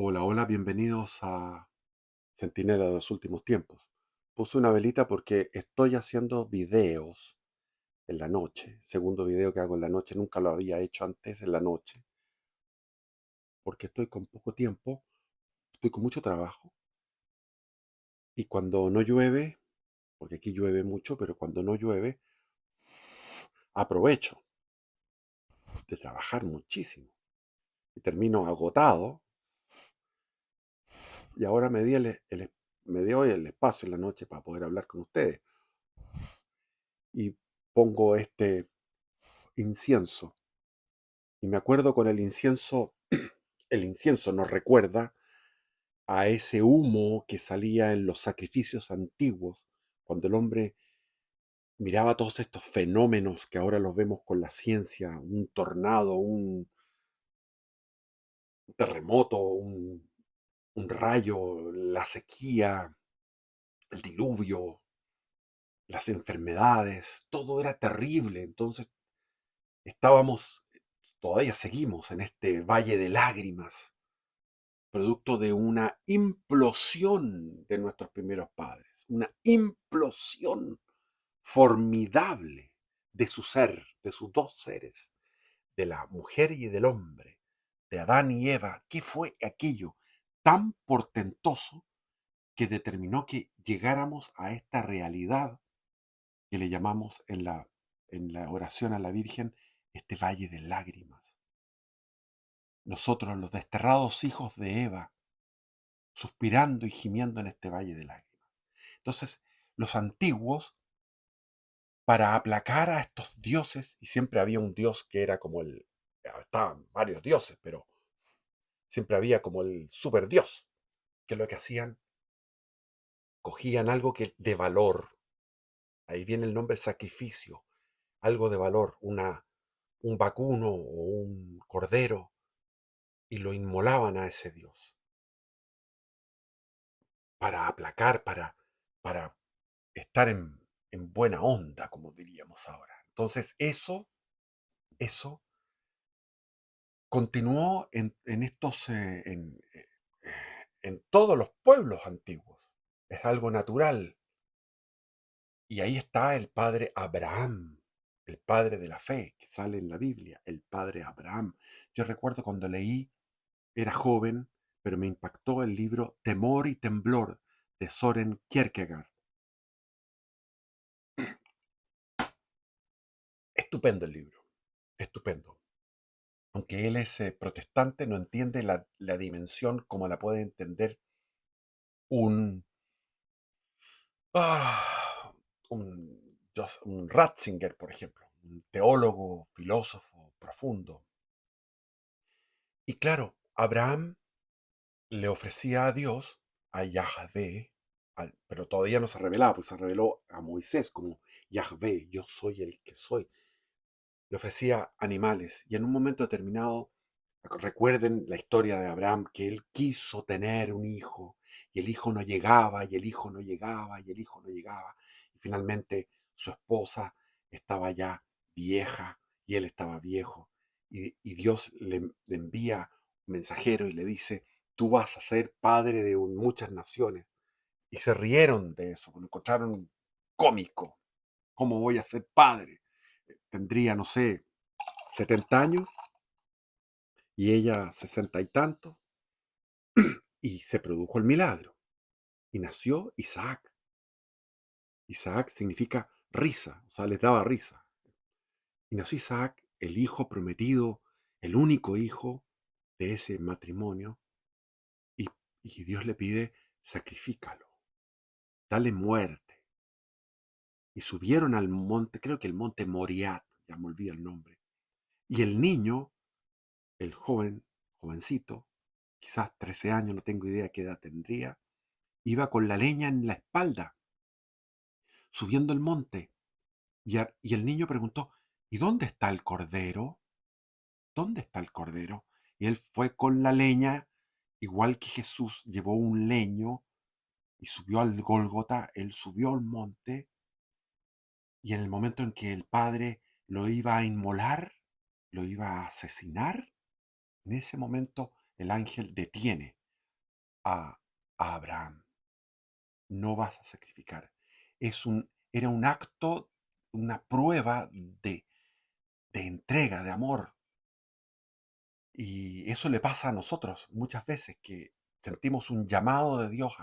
Hola, hola, bienvenidos a Centinela de los últimos tiempos. Puse una velita porque estoy haciendo videos en la noche. Segundo video que hago en la noche, nunca lo había hecho antes en la noche, porque estoy con poco tiempo, estoy con mucho trabajo y cuando no llueve, porque aquí llueve mucho, pero cuando no llueve, aprovecho de trabajar muchísimo y termino agotado y ahora me di hoy el espacio en la noche para poder hablar con ustedes y pongo este incienso. Y me acuerdo con el incienso nos recuerda a ese humo que salía en los sacrificios antiguos, cuando el hombre miraba todos estos fenómenos que ahora los vemos con la ciencia, un tornado, un terremoto, un rayo, la sequía, el diluvio, las enfermedades, todo era terrible. Entonces estábamos, todavía seguimos en este valle de lágrimas, producto de una implosión de nuestros primeros padres, una implosión formidable de su ser, de sus dos seres, de la mujer y del hombre, de Adán y Eva. ¿Qué fue aquello tan portentoso que determinó que llegáramos a esta realidad que le llamamos en la oración a la Virgen este valle de lágrimas? Nosotros, los desterrados hijos de Eva, suspirando y gimiendo en este valle de lágrimas. Entonces, los antiguos, para aplacar a estos dioses, y siempre había un dios que era como estaban varios dioses, pero siempre había como el super dios, que lo que hacían, cogían algo que de valor, ahí viene el nombre sacrificio, algo de valor, un vacuno o un cordero, y lo inmolaban a ese dios, para aplacar, para estar en buena onda, como diríamos ahora. Entonces, eso continuó en todos los pueblos antiguos. Es algo natural. Y ahí está el padre Abraham, el padre de la fe, que sale en la Biblia, el padre Abraham. Yo recuerdo cuando leí, era joven, pero me impactó el libro Temor y Temblor de Soren Kierkegaard. Estupendo el libro, estupendo. Aunque él es protestante, no entiende la dimensión como la puede entender un, ah, un Ratzinger, por ejemplo, un teólogo, filósofo profundo. Y claro, Abraham le ofrecía a Dios, a Yahvé, pero todavía no se revelaba, pues se reveló a Moisés como Yahvé, yo soy el que soy. Le ofrecía animales y en un momento determinado, recuerden la historia de Abraham, que él quiso tener un hijo y el hijo no llegaba y el hijo no llegaba y el hijo no llegaba y finalmente su esposa estaba ya vieja y él estaba viejo y Dios le envía un mensajero y le dice, tú vas a ser padre de muchas naciones. Y se rieron de eso, lo encontraron cómico. ¿Cómo voy a ser padre? Tendría, no sé, 70 años y ella 60 y tanto, y se produjo el milagro. Y nació Isaac. Isaac significa risa, o sea, les daba risa. Y nació Isaac, el hijo prometido, el único hijo de ese matrimonio, y, y Dios le pide, sacrifícalo, dale muerte. Y subieron al monte, creo que el monte Moriat, ya me olvidé el nombre. Y el niño, el jovencito, quizás 13 años, no tengo idea qué edad tendría, iba con la leña en la espalda, subiendo el monte. Y el niño preguntó, ¿y dónde está el cordero? ¿Dónde está el cordero? Y él fue con la leña, igual que Jesús llevó un leño y subió al Gólgota, él subió al monte y en el momento en que el padre lo iba a inmolar, lo iba a asesinar, en ese momento el ángel detiene. a, a Abraham. No vas a sacrificar. Era un acto, una prueba de entrega, de amor. Y eso le pasa a nosotros muchas veces, que sentimos un llamado de Dios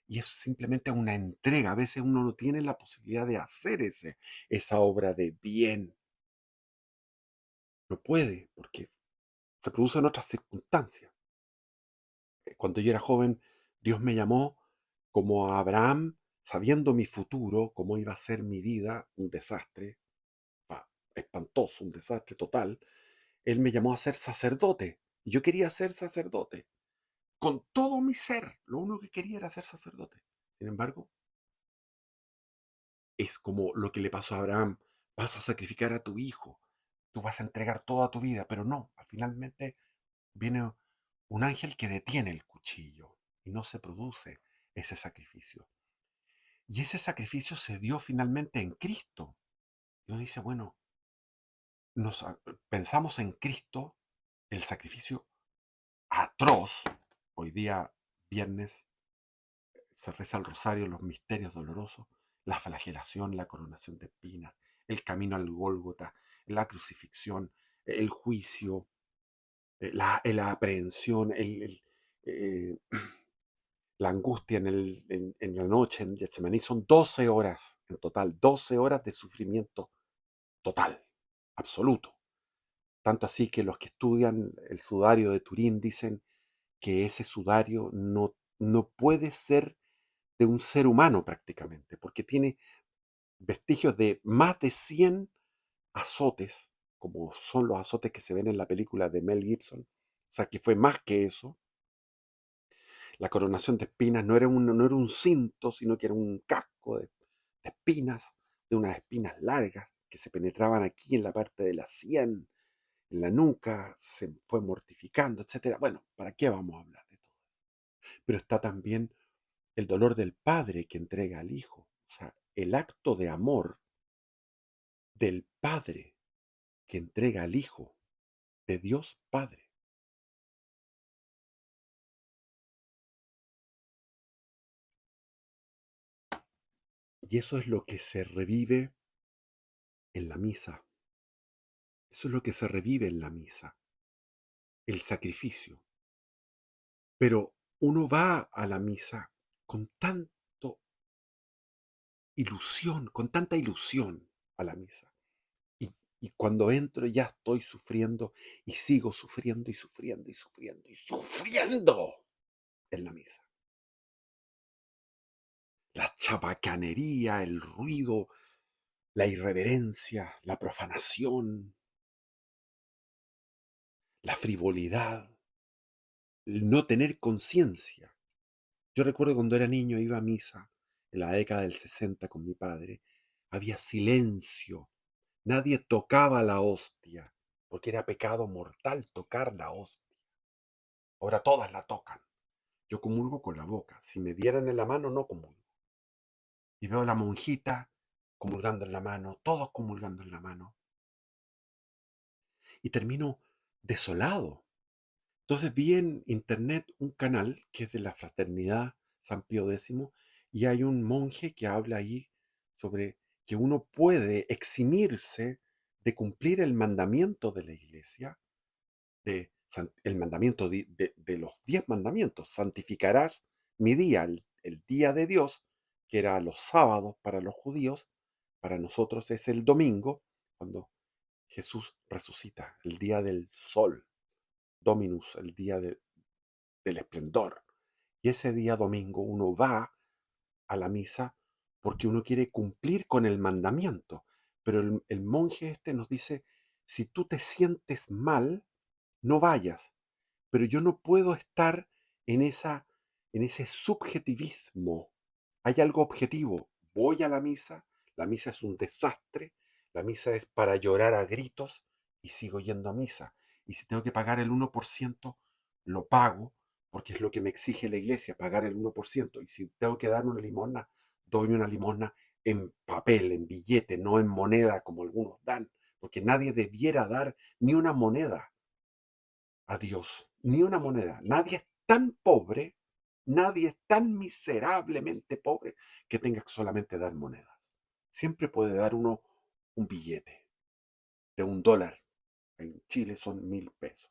y es simplemente una entrega. A veces uno no tiene la posibilidad de hacer esa obra de bien. No puede, porque se producen otras circunstancias. Cuando yo era joven, Dios me llamó como a Abraham, sabiendo mi futuro, cómo iba a ser mi vida, un desastre, espantoso, un desastre total. Él me llamó a ser sacerdote. Y yo quería ser sacerdote. Con todo mi ser, lo único que quería era ser sacerdote. Sin embargo, es como lo que le pasó a Abraham. Vas a sacrificar a tu hijo. Tú vas a entregar toda tu vida. Pero no, finalmente viene un ángel que detiene el cuchillo y no se produce ese sacrificio. Y ese sacrificio se dio finalmente en Cristo. Y uno dice, bueno, nos pensamos en Cristo, el sacrificio atroz. Hoy día, viernes, se reza el rosario, los misterios dolorosos, la flagelación, la coronación de espinas, el camino al Gólgota, la crucifixión, el juicio, la aprehensión, eh, la angustia en la noche en Getsemaní. Son 12 horas en total, 12 horas de sufrimiento total, absoluto. Tanto así que los que estudian el sudario de Turín dicen que ese sudario no puede ser de un ser humano prácticamente, porque tiene vestigios de más de 100 azotes, como son los azotes que se ven en la película de Mel Gibson. O sea, que fue más que eso. La coronación de espinas no era un cinto, sino que era un casco de espinas, de unas espinas largas que se penetraban aquí en la parte de la sien, en la nuca, se fue mortificando, etcétera. Bueno, ¿para qué vamos a hablar de todo? Pero está también el dolor del padre que entrega al hijo. O sea, el acto de amor del padre que entrega al hijo, de Dios Padre. Y eso es lo que se revive en la misa. Eso es lo que se revive en la misa, el sacrificio. Pero uno va a la misa con tanto ilusión, con tanta ilusión a la misa. Y cuando entro ya estoy sufriendo y sigo sufriendo y sufriendo y sufriendo y sufriendo en la misa. La chabacanería, el ruido, la irreverencia, la profanación, la frivolidad, el no tener conciencia. Yo recuerdo cuando era niño, iba a misa en la década del 60 con mi padre, había silencio, nadie tocaba la hostia, porque era pecado mortal tocar la hostia. Ahora todas la tocan. Yo comulgo con la boca, si me dieran en la mano no comulgo. Y veo a la monjita comulgando en la mano, todos comulgando en la mano, y termino desolado. Entonces vi en internet un canal que es de la Fraternidad San Pío X, y hay un monje que habla ahí sobre que uno puede eximirse de cumplir el mandamiento de la iglesia, el mandamiento de los 10 mandamientos. Santificarás mi día, el día de Dios, que era los sábados para los judíos. Para nosotros es el domingo, cuando Jesús resucita, el día del sol, Dominus, el día del esplendor. Y ese día domingo uno va a la misa porque uno quiere cumplir con el mandamiento. Pero el monje este nos dice, si tú te sientes mal, no vayas. Pero yo no puedo estar en en ese subjetivismo. Hay algo objetivo. Voy a la misa es un desastre, la misa es para llorar a gritos y sigo yendo a misa. Y si tengo que pagar el 1%, lo pago porque es lo que me exige la iglesia, pagar el 1%. Y si tengo que dar una limosna, doy una limosna en papel, en billete, no en moneda como algunos dan, porque nadie debiera dar ni una moneda a Dios. ni una moneda. Nadie es tan miserablemente pobre que tenga que solamente dar monedas. Siempre puede dar uno un billete de $1. En Chile son 1.000 pesos.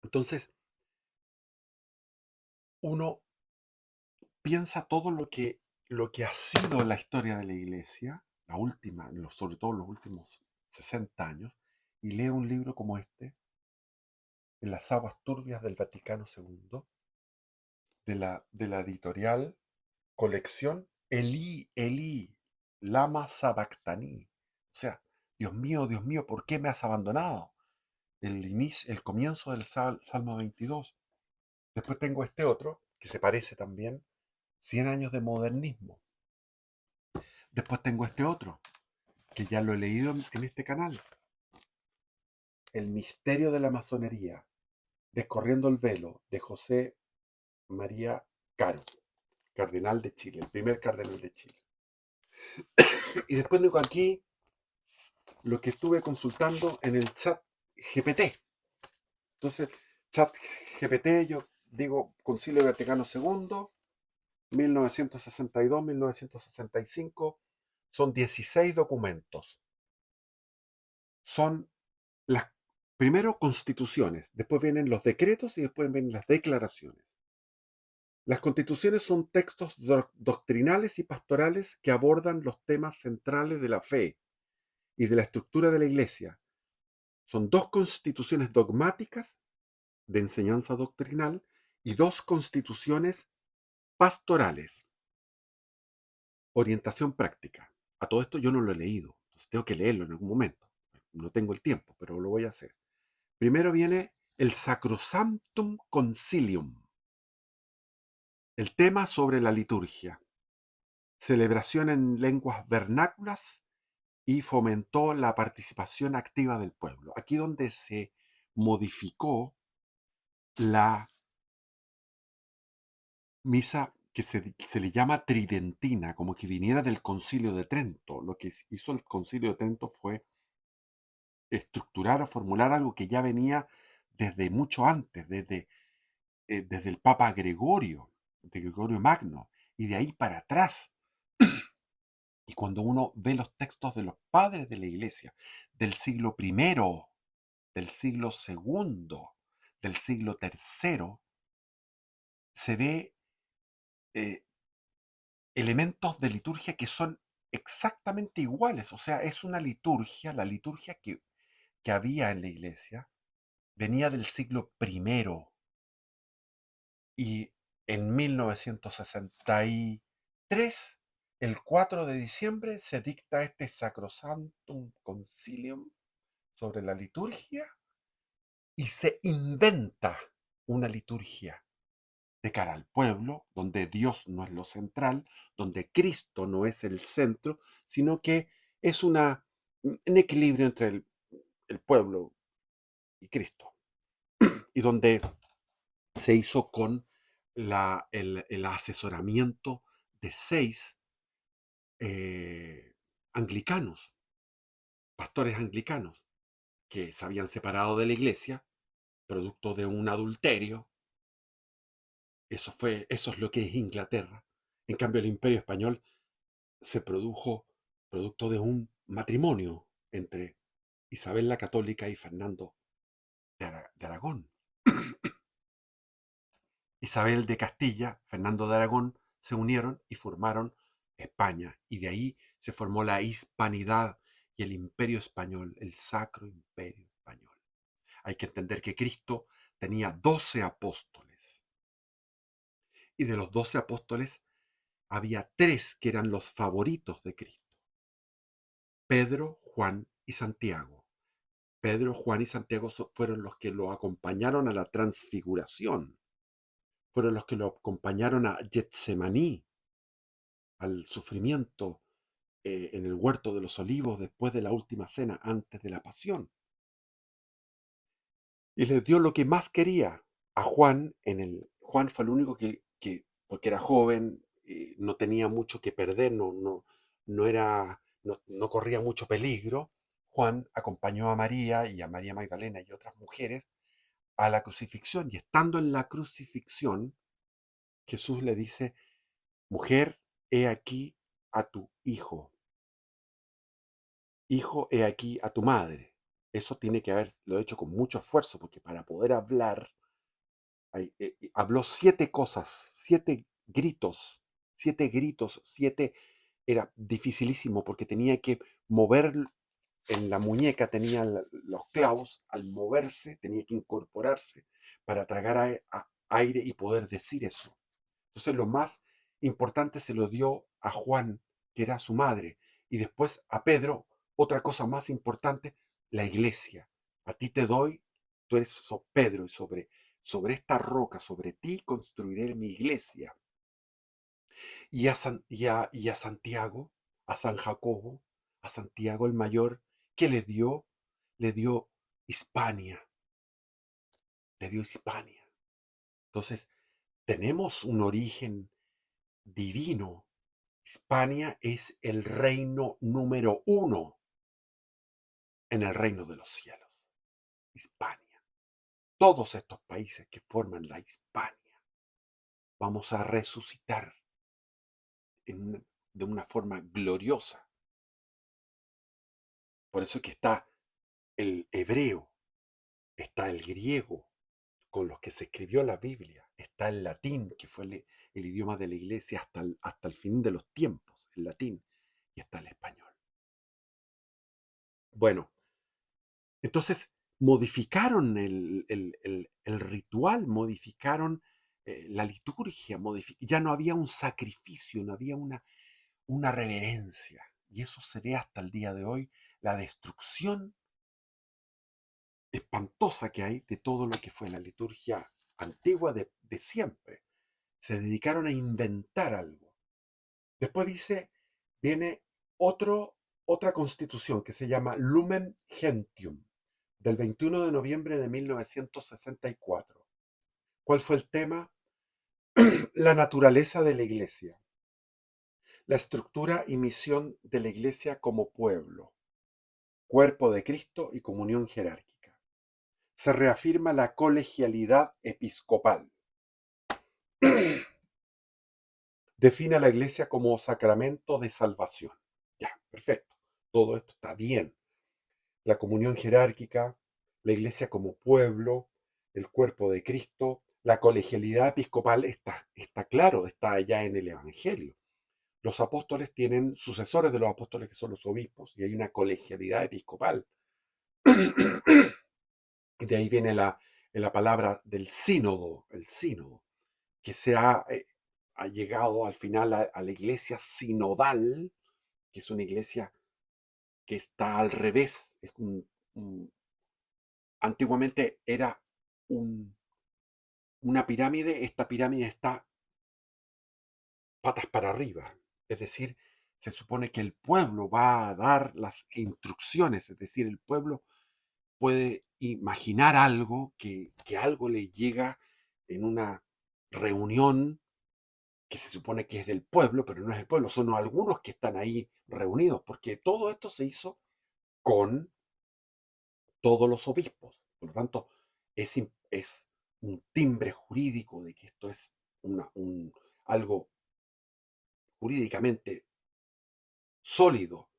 Entonces, uno piensa todo lo que ha sido la historia de la iglesia, la última, sobre todo los últimos 60 años, y lee un libro como este, En las aguas turbias del Vaticano II, de la editorial colección Elí, Lama Sabactani. O sea, Dios mío, ¿por qué me has abandonado? El comienzo del Salmo 22. Después tengo este otro, que se parece también, 100 años de modernismo. Después tengo este otro, que ya lo he leído en este canal, El misterio de la masonería, Descorriendo el velo, de José María Caro, cardenal de Chile, el primer cardenal de Chile. Y después tengo aquí lo que estuve consultando en el chat GPT. Entonces, chat GPT, yo digo Concilio Vaticano II, 1962-1965, son 16 documentos. Son las, primero constituciones, después vienen los decretos y después vienen las declaraciones. Las constituciones son textos doctrinales y pastorales que abordan los temas centrales de la fe y de la estructura de la Iglesia. Son 2 constituciones dogmáticas de enseñanza doctrinal y 2 constituciones pastorales, orientación práctica. A todo esto yo no lo he leído, entonces tengo que leerlo en algún momento. No tengo el tiempo, pero lo voy a hacer. Primero viene el Sacrosanctum Concilium, el tema sobre la liturgia, celebración en lenguas vernáculas y fomentó la participación activa del pueblo. Aquí donde se modificó la misa que se le llama tridentina, como que viniera del Concilio de Trento. Lo que hizo el Concilio de Trento fue estructurar o formular algo que ya venía desde mucho antes, desde el Papa Gregorio, de Gregorio Magno, y de ahí para atrás. Y cuando uno ve los textos de los padres de la Iglesia, del siglo I, del siglo II, del siglo III, se ve eh, elementos de liturgia que son exactamente iguales. O sea, es una liturgia, la liturgia que había en la iglesia venía del siglo I y en 1963, el 4 de diciembre, se dicta este Sacrosanctum Concilium sobre la liturgia y se inventa una liturgia de cara al pueblo, donde Dios no es lo central, donde Cristo no es el centro, sino que es un equilibrio entre el pueblo y Cristo, y donde se hizo con el asesoramiento de 6 anglicanos, pastores anglicanos, que se habían separado de la iglesia, producto de un adulterio. Eso es lo que es Inglaterra. En cambio, el Imperio Español se produjo producto de un matrimonio entre Isabel la Católica y Fernando de Aragón. Isabel de Castilla, Fernando de Aragón se unieron y formaron España, y de ahí se formó la hispanidad y el imperio español, el Sacro Imperio Español. Hay que entender que Cristo tenía 12 apóstoles, y de los 12 apóstoles había 3 que eran los favoritos de Cristo: Pedro, Juan y Santiago. Pedro, Juan y Santiago fueron los que lo acompañaron a la transfiguración, fueron los que lo acompañaron a Getsemaní, al sufrimiento en el huerto de los olivos después de la última cena, antes de la pasión. Y les dio lo que más quería a Juan. Juan fue el único porque era joven, no tenía mucho que perder, no corría mucho peligro. Juan acompañó a María y a María Magdalena y otras mujeres a la crucifixión. Y estando en la crucifixión, Jesús le dice: mujer, he aquí a tu hijo. Hijo, he aquí a tu madre. Eso tiene que haberlo hecho con mucho esfuerzo, porque para poder hablar, habló 7 cosas, 7 gritos, era dificilísimo, porque tenía que mover en la muñeca, tenía los clavos, al moverse tenía que incorporarse para tragar aire y poder decir eso. Entonces lo más importante se lo dio a Juan, que era su madre, y después a Pedro, otra cosa más importante, la iglesia. A ti te doy, tú eres Pedro, y sobre esta roca, sobre ti construiré mi iglesia. Y a Santiago, a San Jacobo, a Santiago el mayor, ¿qué le dio? Le dio Hispania, le dio Hispania. Entonces, tenemos un origen divino. Hispania es el reino número 1 en el reino de los cielos. Hispania. Todos estos países que forman la Hispania vamos a resucitar de una forma gloriosa. Por eso es que está el hebreo, está el griego, con los que se escribió la Biblia, está el latín, que fue el idioma de la iglesia hasta el fin de los tiempos, el latín, y está el español. Bueno, entonces modificaron el ritual, modificaron la liturgia, ya no había un sacrificio, no había una reverencia. Y eso se ve hasta el día de hoy, la destrucción espantosa que hay de todo lo que fue la liturgia antigua de siempre. Se dedicaron a inventar algo. Después viene otra constitución que se llama Lumen Gentium, del 21 de noviembre de 1964. ¿Cuál fue el tema? La naturaleza de la iglesia, la estructura y misión de la iglesia como pueblo, cuerpo de Cristo y comunión jerárquica. Se reafirma la colegialidad episcopal. Define a la iglesia como sacramento de salvación. Ya, perfecto. Todo esto está bien. La comunión jerárquica, la iglesia como pueblo, el cuerpo de Cristo, la colegialidad episcopal está claro, está allá en el Evangelio. Los apóstoles tienen sucesores de los apóstoles, que son los obispos, y hay una colegialidad episcopal. Y de ahí viene la palabra del sínodo, el sínodo, que ha llegado al final a la iglesia sinodal, que es una iglesia que está al revés. Antiguamente era una pirámide, esta pirámide está patas para arriba. Es decir, se supone que el pueblo va a dar las instrucciones, es decir, el pueblo puede imaginar algo, que algo le llega en una reunión que se supone que es del pueblo, pero no es el pueblo, son algunos que están ahí reunidos, porque todo esto se hizo con todos los obispos. Por lo tanto, es un timbre jurídico de que esto es algo jurídicamente sólido,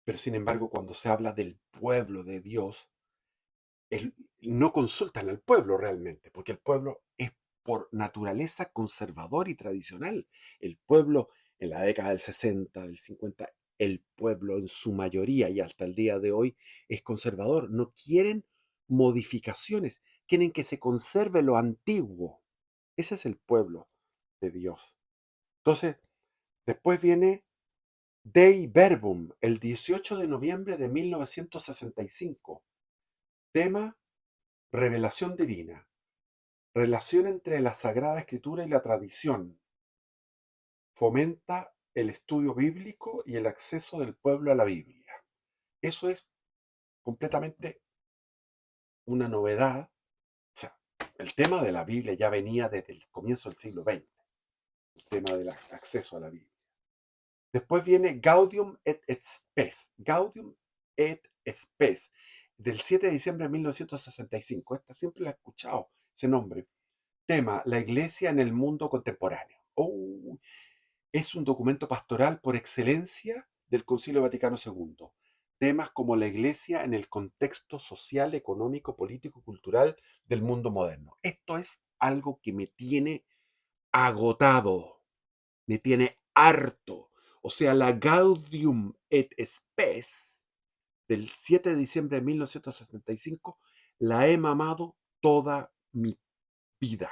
pero sin embargo, cuando se habla del pueblo de Dios, no consultan al pueblo realmente, porque el pueblo es por naturaleza conservador y tradicional. El pueblo en la década del 60, del 50, el pueblo en su mayoría y hasta el día de hoy es conservador. No quieren modificaciones, quieren que se conserve lo antiguo. Ese es el pueblo de Dios. Entonces, después viene Dei Verbum, el 18 de noviembre de 1965. Tema: revelación divina. Relación entre la Sagrada Escritura y la tradición. Fomenta el estudio bíblico y el acceso del pueblo a la Biblia. Eso es completamente una novedad. O sea, el tema de la Biblia ya venía desde el comienzo del siglo XX, el tema del acceso a la Biblia. Después viene Gaudium et Spes. Gaudium et Spes, del 7 de diciembre de 1965. Esta siempre la he escuchado, ese nombre. Tema, la iglesia en el mundo contemporáneo. Oh, es un documento pastoral por excelencia del Concilio Vaticano II. Temas como la iglesia en el contexto social, económico, político, cultural del mundo moderno. Esto es algo que me tiene agotado, me tiene harto. O sea, la Gaudium et Spes del 7 de diciembre de 1965 la he mamado toda mi vida.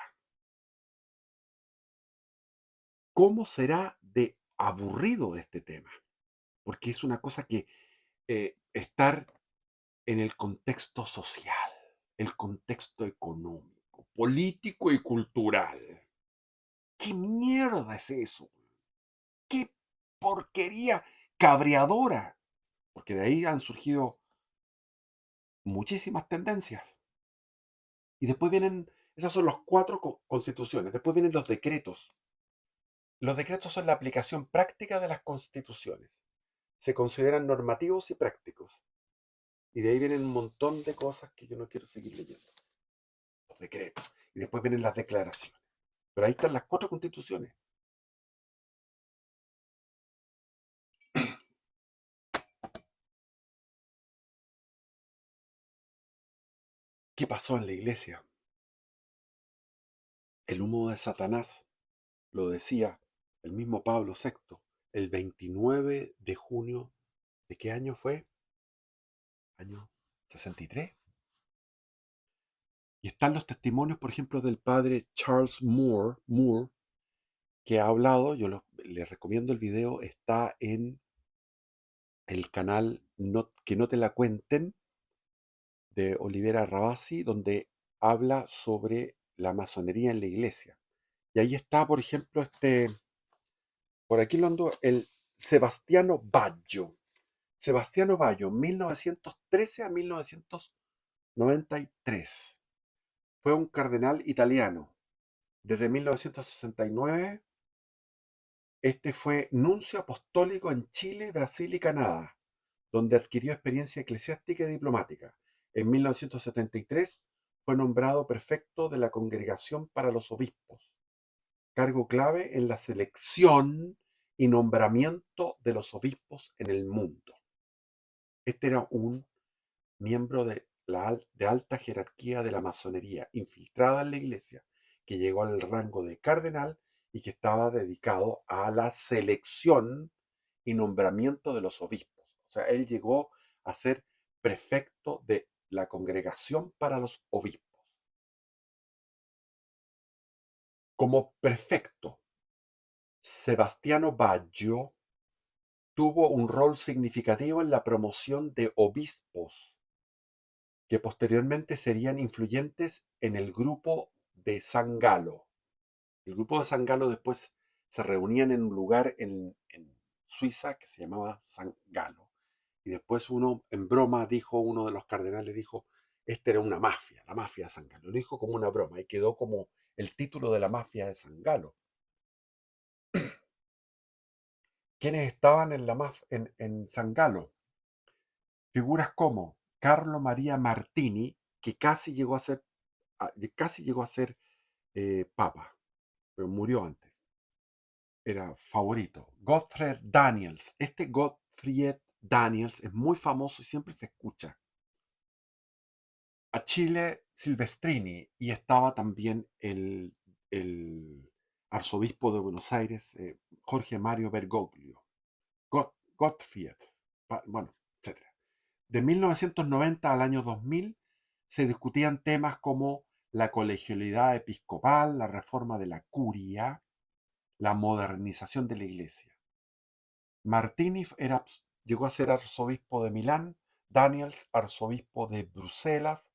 ¿Cómo será de aburrido este tema? Porque es una cosa que estar en el contexto social, el contexto económico, político y cultural. ¿Qué mierda es eso? ¿Qué porquería cabreadora? Porque de ahí han surgido muchísimas tendencias. Y después vienen, esas son las cuatro constituciones. Después vienen los decretos. Los decretos son la aplicación práctica de las constituciones. Se consideran normativos y prácticos. Y de ahí vienen un montón de cosas que yo no quiero seguir leyendo. Los decretos. Y después vienen las declaraciones. Pero ahí están las cuatro constituciones. ¿Qué pasó en la iglesia? El humo de Satanás, lo decía el mismo Pablo VI, el 29 de junio, ¿de qué año fue? Año 63. Y están los testimonios, por ejemplo, del padre Charles Moore, que ha hablado, le recomiendo el video, está en el canal Que no te la cuenten, de Olivera Rabasi, donde habla sobre la masonería en la iglesia. Y ahí está, por ejemplo, por aquí lo ando, el Sebastiano Baggio. Sebastiano Baggio, 1913 a 1993. Fue un cardenal italiano. Desde 1969, este fue nuncio apostólico en Chile, Brasil y Canadá, donde adquirió experiencia eclesiástica y diplomática. En 1973 fue nombrado prefecto de la Congregación para los Obispos, cargo clave en la selección y nombramiento de los obispos en el mundo. Este era un miembro de alta jerarquía de la masonería, infiltrada en la iglesia, que llegó al rango de cardenal y que estaba dedicado a la selección y nombramiento de los obispos. O sea, él llegó a ser prefecto de la congregación para los obispos. Como prefecto, Sebastiano Baggio tuvo un rol significativo en la promoción de obispos que posteriormente serían influyentes en el grupo de San Galo. El grupo de San Galo después se reunían en un lugar en Suiza que se llamaba San Galo. Y después en broma, uno de los cardenales dijo, esta era una mafia, la mafia de San Galo. Lo dijo como una broma y quedó como el título de la mafia de San Galo. ¿Quiénes estaban en San Galo? Figuras como Carlo María Martini, que casi llegó a ser papa, pero murió antes. Era favorito. Gottfried Daniels. Este Gottfried Daniels es muy famoso y siempre se escucha. Achille Silvestrini, y estaba también el arzobispo de Buenos Aires, Jorge Mario Bergoglio. Gottfried, bueno, etc. De 1990 al año 2000 se discutían temas como la colegialidad episcopal, la reforma de la curia, la modernización de la iglesia. Martini llegó a ser arzobispo de Milán, Daniels arzobispo de Bruselas,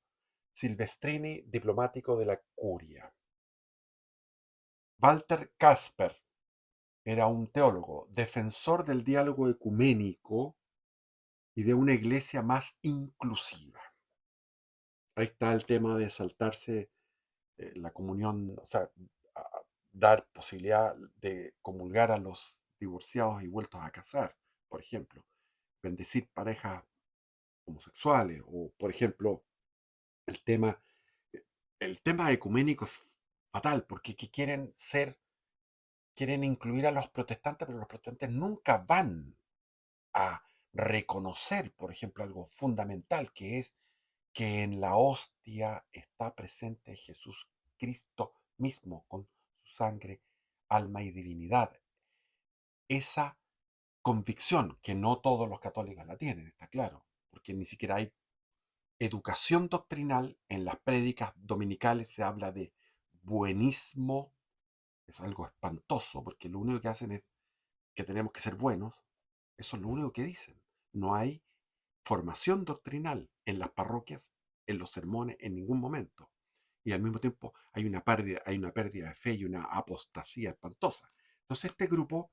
Silvestrini diplomático de la curia. Walter Kasper era un teólogo, defensor del diálogo ecuménico y de una iglesia más inclusiva. Ahí está el tema de saltarse la comunión, o sea, dar posibilidad de comulgar a los divorciados y vueltos a casar, por ejemplo, bendecir parejas homosexuales, o por ejemplo, el tema, el tema ecuménico es fatal, porque que quieren incluir a los protestantes, pero los protestantes nunca van a reconocer, por ejemplo, algo fundamental, que es que en la hostia está presente Jesús Cristo mismo, con su sangre, alma y divinidad. Esa convicción, que no todos los católicos la tienen, está claro, porque ni siquiera hay educación doctrinal. En las prédicas dominicales se habla de buenismo, es algo espantoso, porque lo único que hacen es que tenemos que ser buenos. Eso es lo único que dicen. No hay formación doctrinal en las parroquias, en los sermones, en ningún momento. Y al mismo tiempo hay una pérdida de fe y una apostasía espantosa. Entonces este grupo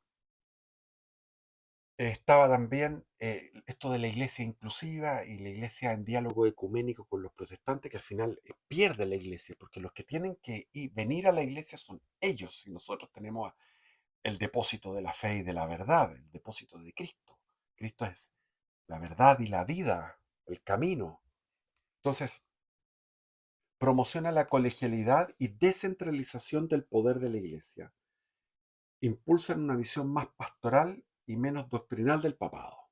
estaba también esto de la iglesia inclusiva y la iglesia en diálogo ecuménico con los protestantes, que al final pierde la iglesia, porque los que tienen que venir a la iglesia son ellos, y nosotros tenemos el depósito de la fe y de la verdad, el depósito de Cristo. Cristo es la verdad y la vida, el camino. Entonces, promociona la colegialidad y descentralización del poder de la iglesia. Impulsan una visión más pastoral y menos doctrinal del papado.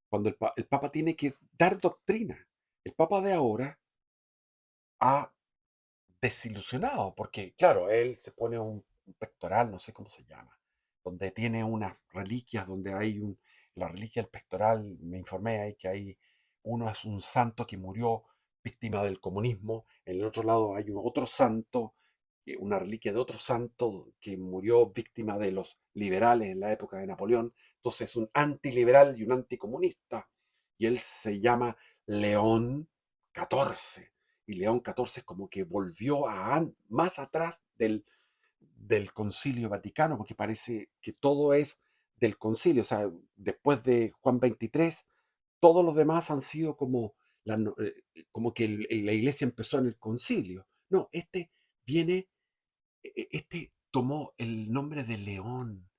Cuando el Papa tiene que dar doctrina. El Papa de ahora ha desilusionado, porque claro, él se pone un pectoral, no sé cómo se llama, donde tiene unas reliquias, donde hay la reliquia del pectoral, me informé ahí que hay uno es un santo que murió víctima del comunismo, en el otro lado hay otro santo, una reliquia de otro santo que murió víctima de los liberales en la época de Napoleón. Entonces es un antiliberal y un anticomunista, y él se llama León XIV, y León XIV es como que volvió más atrás del Concilio Vaticano, porque parece que todo es del concilio. O sea, después de Juan XXIII, todos los demás han sido como, como que la iglesia empezó en el concilio. No, este viene, este tomó el nombre de León.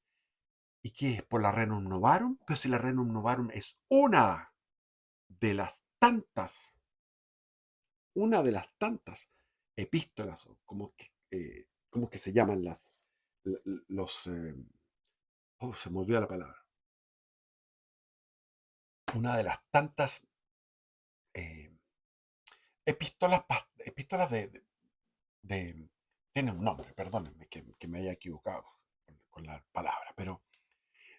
¿Y qué es? ¿Por la Renum Novarum? Pero si la Renum Novarum es de las tantas una de las tantas epístolas, o como que se llaman los, se me olvidó la palabra, una de las tantas eh, epístolas tiene un nombre, perdónenme que me haya equivocado con la palabra, pero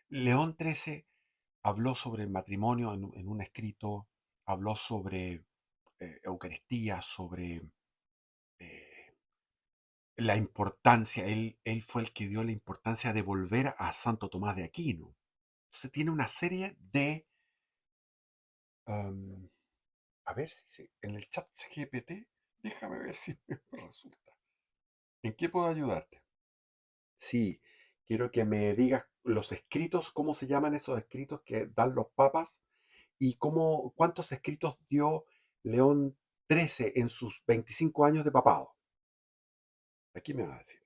León XIII habló sobre el matrimonio en un escrito, habló sobre Eucaristía, sobre eh, la importancia. Él fue el que dio la importancia de volver a Santo Tomás de Aquino. Entonces tiene una serie de, am, a ver si en el chat GPT, déjame ver si me resulta. ¿En qué puedo ayudarte? Sí, quiero que me digas los escritos, cómo se llaman esos escritos que dan los papas, y cuántos escritos dio León XIII en sus 25 años de papado. Aquí me va a decir.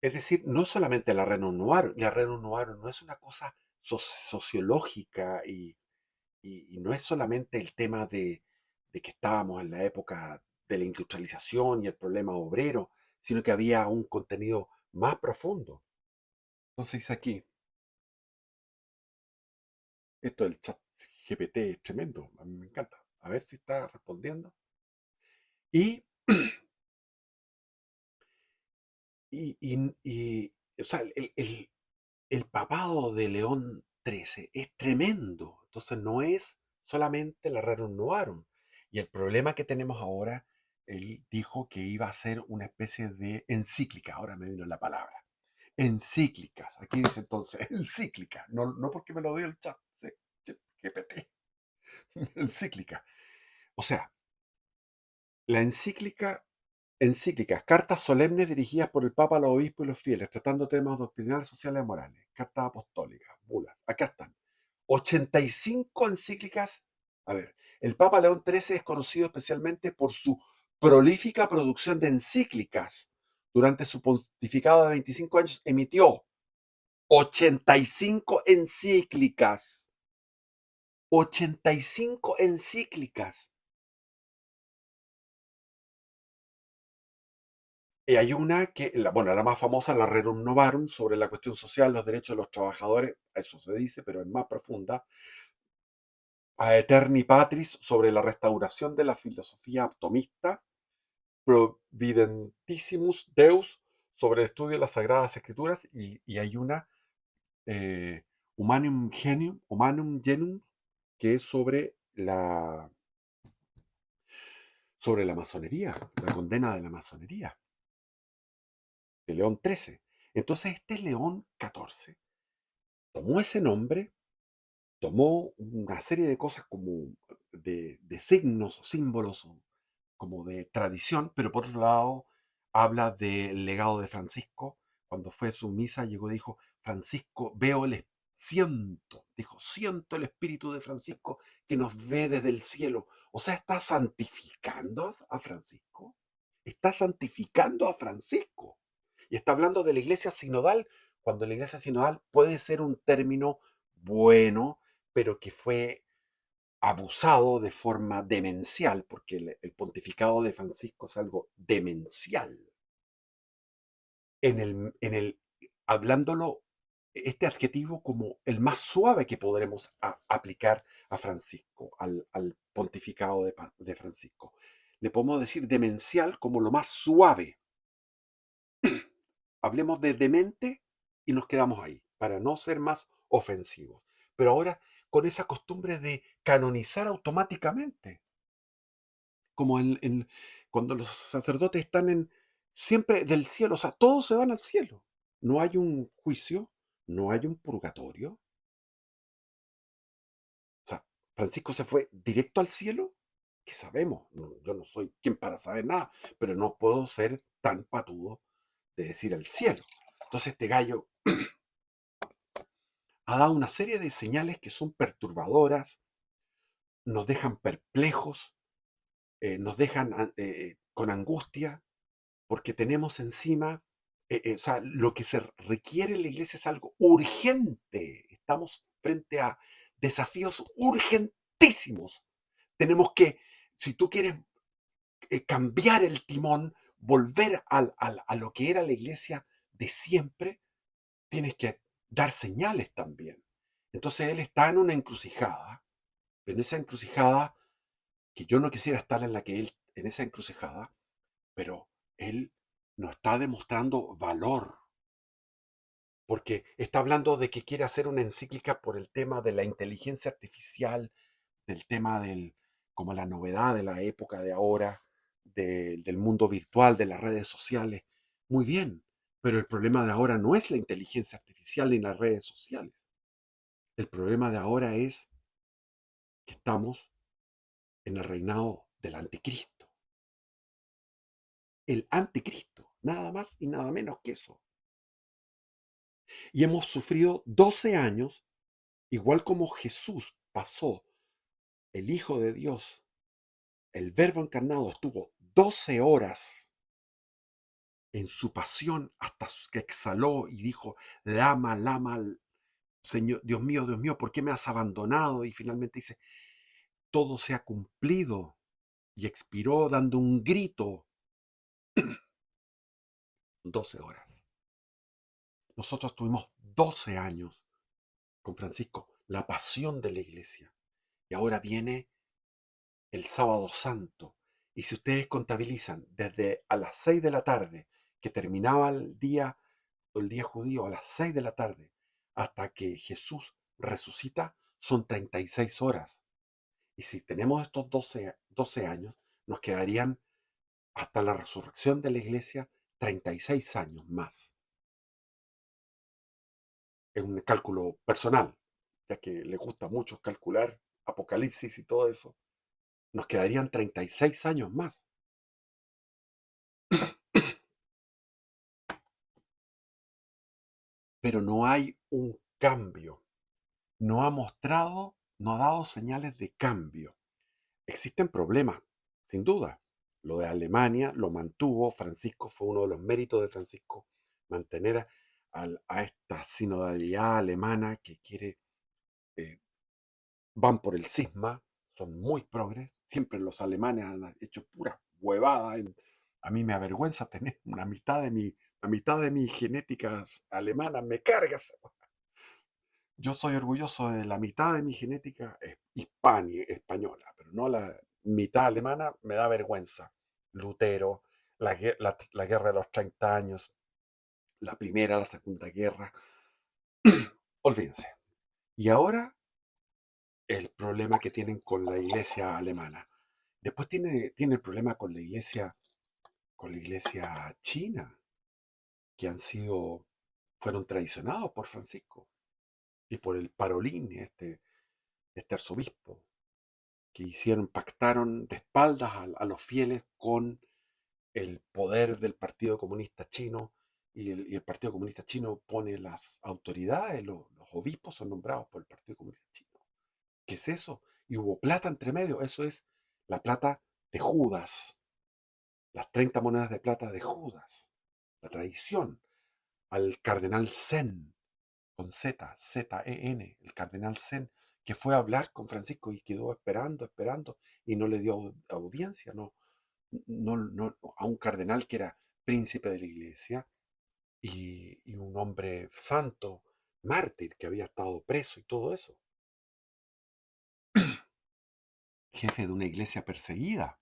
Es decir, no solamente la Rerum Novarum no es una cosa sociológica, y no es solamente el tema de que estábamos en la época de la industrialización y el problema obrero, sino que había un contenido más profundo. Entonces dice aquí, esto del chat GPT es tremendo, a mí me encanta. A ver si está respondiendo. Y, o sea, el papado de León XIII es tremendo. Entonces no es solamente la Rerum Novarum. Y el problema que tenemos ahora, él dijo que iba a ser una especie de encíclica. Ahora me vino la palabra. Encíclicas. Aquí dice entonces encíclica. No, no porque me lo dio el chat GPT. Encíclica. O sea, la encíclicas, cartas solemnes dirigidas por el Papa a los obispos y los fieles, tratando temas doctrinales, sociales y morales, cartas apostólicas, bulas. Acá están. 85 encíclicas. A ver, el Papa León XIII es conocido especialmente por su prolífica producción de encíclicas. Durante su pontificado de 25 años emitió 85 encíclicas. 85 encíclicas. Y hay una que, bueno, la más famosa, la Rerum Novarum, sobre la cuestión social, los derechos de los trabajadores, eso se dice, pero es más profunda. A Eterni Patris, sobre la restauración de la filosofía tomista. Providentissimus Deus, sobre el estudio de las Sagradas Escrituras. Y hay una, eh, Humanum Genum, que es sobre la masonería, la condena de la masonería, de León XIII. Entonces este León XIV tomó ese nombre, tomó una serie de cosas como de signos, símbolos, como de tradición, pero por otro lado habla del legado de Francisco. Cuando fue a su misa llegó y dijo: Francisco, siento el espíritu de Francisco que nos ve desde el cielo. O sea, está santificando a Francisco. Está santificando a Francisco. Y está hablando de la iglesia sinodal, cuando la iglesia sinodal puede ser un término bueno, pero que fue abusado de forma demencial, porque el pontificado de Francisco es algo demencial. En el hablándolo, este adjetivo como el más suave que podremos aplicar a Francisco, al pontificado de Francisco. Le podemos decir demencial como lo más suave. Hablemos de demente y nos quedamos ahí, para no ser más ofensivos. Pero ahora, con esa costumbre de canonizar automáticamente, como cuando los sacerdotes están siempre del cielo, o sea, todos se van al cielo. No hay un juicio, no hay un purgatorio. O sea, Francisco se fue directo al cielo. ¿Qué sabemos? Yo no soy quien para saber nada, pero no puedo ser tan patudo de decir al cielo. Entonces este gallo ha dado una serie de señales que son perturbadoras, nos dejan perplejos, nos dejan con angustia, porque tenemos encima, o sea, lo que se requiere en la iglesia es algo urgente. Estamos frente a desafíos urgentísimos. Tenemos que, si tú quieres cambiar el timón, volver a lo que era la iglesia de siempre, tienes que dar señales también. Entonces él está en una encrucijada, en esa encrucijada que yo no quisiera estar en esa encrucijada, pero él no está demostrando valor, porque está hablando de que quiere hacer una encíclica por el tema de la inteligencia artificial, del tema como la novedad de la época de ahora, del mundo virtual, de las redes sociales. Muy bien, pero el problema de ahora no es la inteligencia artificial ni las redes sociales. El problema de ahora es que estamos en el reinado del anticristo. El anticristo, nada más y nada menos que eso. Y hemos sufrido 12 años, igual como Jesús pasó, el Hijo de Dios, el Verbo encarnado, estuvo 12 horas en su pasión hasta que exhaló y dijo: Lama, lama, Señor, Dios mío, ¿por qué me has abandonado? Y finalmente dice: todo se ha cumplido. Y expiró dando un grito. 12 horas. Nosotros tuvimos 12 años con Francisco, la pasión de la iglesia. Y ahora viene el sábado santo. Y si ustedes contabilizan desde a las 6 de la tarde, que terminaba el día judío, a las 6 de la tarde, hasta que Jesús resucita, son 36 horas. Y si tenemos estos 12 años, nos quedarían hasta la resurrección de la iglesia 36 años más. Es un cálculo personal, ya que le gusta mucho calcular Apocalipsis y todo eso. Nos quedarían 36 años más. Pero no hay un cambio. No ha mostrado, no ha dado señales de cambio. Existen problemas, sin duda. Lo de Alemania lo mantuvo Francisco, fue uno de los méritos de Francisco, mantener a esta sinodalidad alemana que quiere van por el cisma, son muy progres, siempre los alemanes han hecho pura huevada. A mí me avergüenza tener la mitad de mi genética alemana, me cargas. Yo soy orgulloso de la mitad de mi genética española, pero no la mitad alemana, me da vergüenza. Lutero, la guerra de los 30 años, la primera, la segunda guerra, olvídense. Y ahora el problema que tienen con la iglesia alemana. Después tiene el problema con la iglesia china, que fueron traicionados por Francisco y por el Parolín, este arzobispo, que pactaron de espaldas a los fieles con el poder del Partido Comunista Chino, y el Partido Comunista Chino pone las autoridades, los obispos son nombrados por el Partido Comunista Chino. ¿Qué es eso? Y hubo plata entre medio, eso es la plata de Judas, las 30 monedas de plata de Judas, la traición al cardenal Zen, con Z-E-N, el cardenal Zen, que fue a hablar con Francisco y quedó esperando, y no le dio audiencia, a un cardenal que era príncipe de la iglesia y un hombre santo, mártir, que había estado preso y todo eso, jefe de una iglesia perseguida.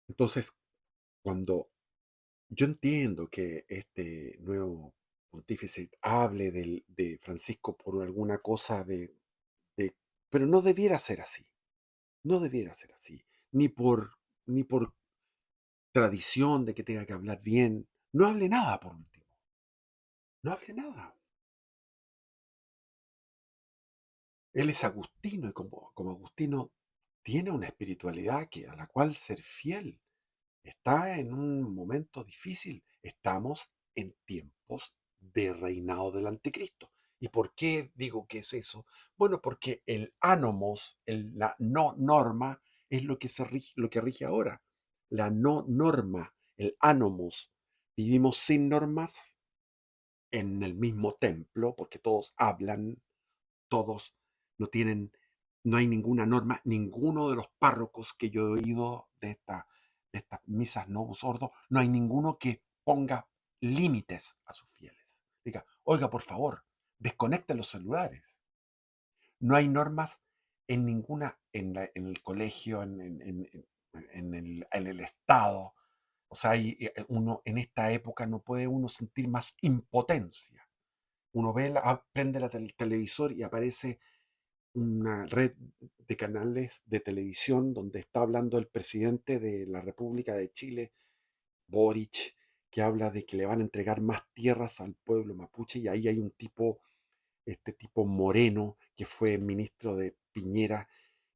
Entonces, cuando yo entiendo que este nuevo pontífice hable de Francisco por alguna cosa de- pero no debiera ser así, no debiera ser así, ni por tradición de que tenga que hablar bien, no hable nada por último, no hable nada. Él es agustino y como agustino tiene una espiritualidad a la cual ser fiel. Está en un momento difícil. Estamos en tiempos de reinado del anticristo. ¿Y por qué digo que es eso? Bueno, porque el anomos, la no norma, es lo que rige ahora. La no norma, el anomos. Vivimos sin normas en el mismo templo, porque todos hablan, todos no tienen, no hay ninguna norma, ninguno de los párrocos que yo he oído de estas misas Novus Ordo, no hay ninguno que ponga límites a sus fieles. Diga, oiga, por favor, desconecte los celulares. No hay normas en el colegio, en el Estado. O sea, uno en esta época no puede uno sentir más impotencia. Uno prende el televisor y aparece una red de canales de televisión donde está hablando el presidente de la República de Chile, Boric, que habla de que le van a entregar más tierras al pueblo mapuche, y ahí hay este tipo Moreno, que fue ministro de Piñera,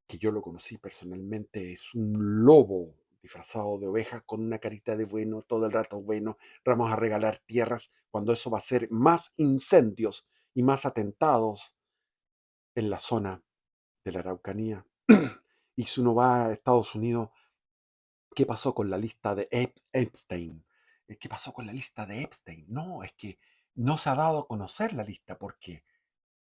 que yo lo conocí personalmente, es un lobo disfrazado de oveja con una carita de bueno, todo el rato bueno, vamos a regalar tierras, cuando eso va a ser más incendios y más atentados en la zona de la Araucanía. Y si uno va a Estados Unidos, ¿qué pasó con la lista de Epstein? ¿Qué pasó con la lista de Epstein? No, es que no se ha dado a conocer la lista porque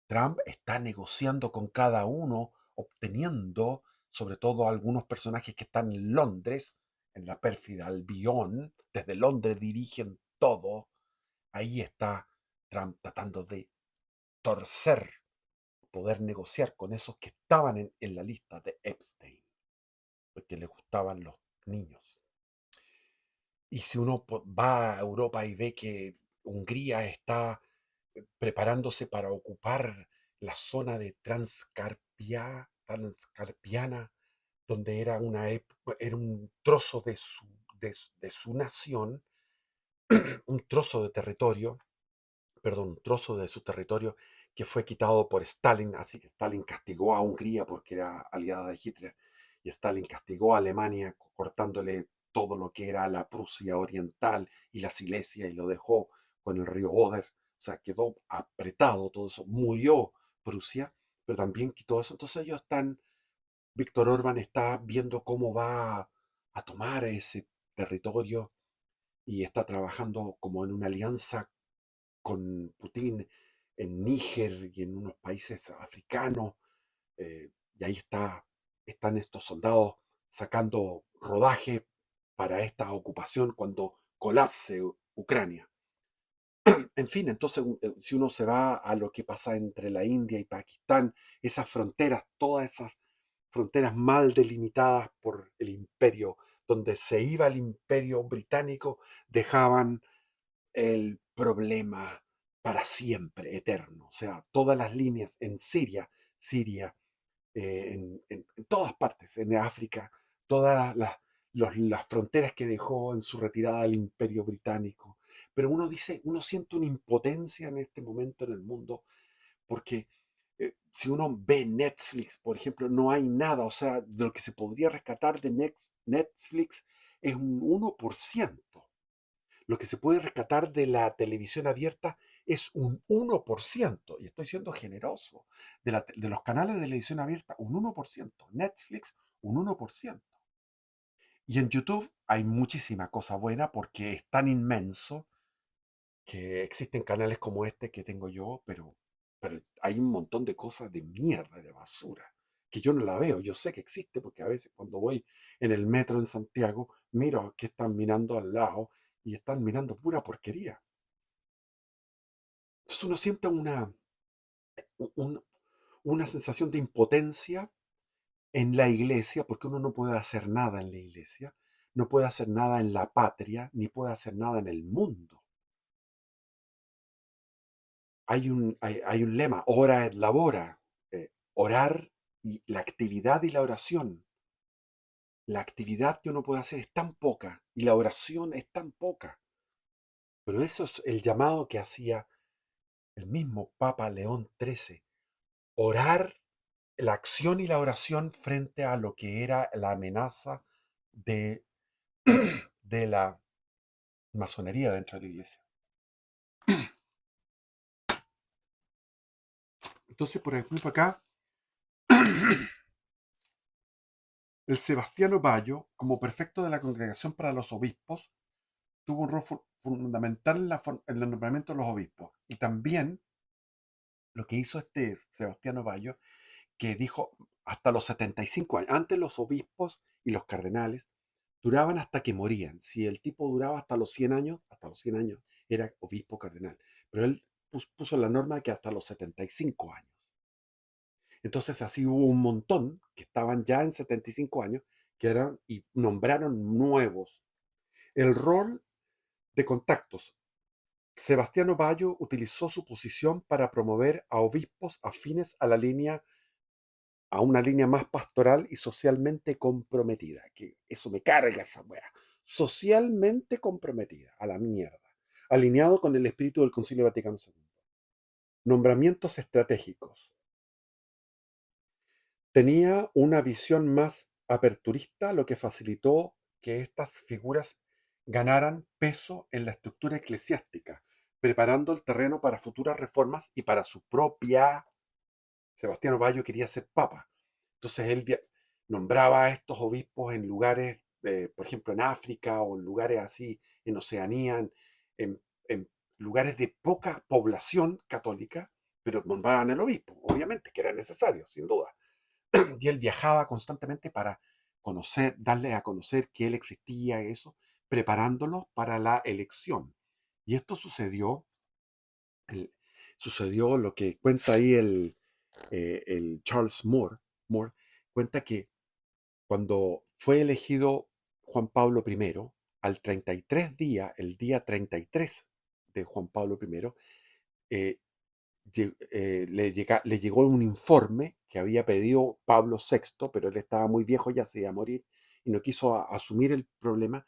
Trump está negociando con cada uno, obteniendo sobre todo algunos personajes que están en Londres, en la pérfida Albión, desde Londres dirigen todo. Ahí está Trump tratando de torcer, poder negociar con esos que estaban en la lista de Epstein, porque les gustaban los niños. Y si uno va a Europa y ve que Hungría está preparándose para ocupar la zona de Transcarpiana, donde era un trozo de su nación, un trozo de territorio, perdón, un trozo de su territorio que fue quitado por Stalin, así que Stalin castigó a Hungría porque era aliada de Hitler, y Stalin castigó a Alemania cortándole todo lo que era la Prusia Oriental y la Silesia, y lo dejó con el río Oder, o sea, quedó apretado todo eso, murió Prusia, pero también quitó eso. Entonces Víctor Orbán está viendo cómo va a tomar ese territorio, y está trabajando como en una alianza con Putin, en Níger y en unos países africanos, y ahí están estos soldados sacando rodaje para esta ocupación cuando colapse Ucrania. En fin, entonces, si uno se va a lo que pasa entre la India y Pakistán, esas fronteras, todas esas fronteras mal delimitadas por el imperio, donde se iba el imperio británico, dejaban el problema para siempre, eterno. O sea, todas las líneas en Siria, en todas partes, en África, todas las fronteras que dejó en su retirada el imperio británico. Pero uno dice, uno siente una impotencia en este momento en el mundo, porque si uno ve Netflix, por ejemplo, no hay nada, o sea, de lo que se podría rescatar de Netflix es un 1%. Lo que se puede rescatar de la televisión abierta es un 1%, y estoy siendo generoso, de los canales de televisión abierta, un 1%, Netflix, un 1%. Y en YouTube hay muchísima cosa buena porque es tan inmenso que existen canales como este que tengo yo, pero hay un montón de cosas de mierda, de basura, que yo no la veo. Yo sé que existe porque a veces cuando voy en el metro en Santiago, miro que están mirando al lado y están mirando pura porquería. Entonces uno siente un- una sensación de impotencia en la iglesia, porque uno no puede hacer nada en la iglesia, no puede hacer nada en la patria, ni puede hacer nada en el mundo. Hay un lema, ora et labora, orar, y la actividad y la oración. La actividad que uno puede hacer es tan poca y la oración es tan poca. Pero eso es el llamado que hacía el mismo Papa León XIII. Orar, la acción y la oración frente a lo que era la amenaza de, de la masonería dentro de la iglesia. Entonces, por ejemplo, acá, el Sebastiano Bayo, como prefecto de la Congregación para los Obispos, tuvo un rol fundamental en el nombramiento de los obispos. Y también lo que hizo este Sebastiano Bayo, que dijo hasta los 75 años. Antes los obispos y los cardenales duraban hasta que morían. Si el tipo duraba hasta los 100 años era obispo cardenal. Pero él puso la norma que hasta los 75 años. Entonces así hubo un montón que estaban ya en 75 años que eran y nombraron nuevos. El rol de contactos. Sebastiano Bayo utilizó su posición para promover a obispos afines a una línea más pastoral y socialmente comprometida. Que eso me carga esa wea. Socialmente comprometida, a la mierda. Alineado con el espíritu del Concilio Vaticano II. Nombramientos estratégicos. Tenía una visión más aperturista, lo que facilitó que estas figuras ganaran peso en la estructura eclesiástica, preparando el terreno para futuras reformas y para su propia. Sebastián Bayo quería ser papa. Entonces él nombraba a estos obispos en lugares, por ejemplo, en África o en lugares así, en Oceanía, en lugares de poca población católica, pero nombraban el obispo, obviamente, que era necesario, sin duda. Y él viajaba constantemente para conocer, darle a conocer que él existía, eso, preparándolos para la elección. Y esto el- sucedió lo que cuenta ahí el Charles Moore, cuenta que cuando fue elegido Juan Pablo I, al 33 días, el día 33 de Juan Pablo I, eh, le llegó un informe que había pedido Pablo VI, pero él estaba muy viejo, ya se iba a morir, y no quiso asumir el problema,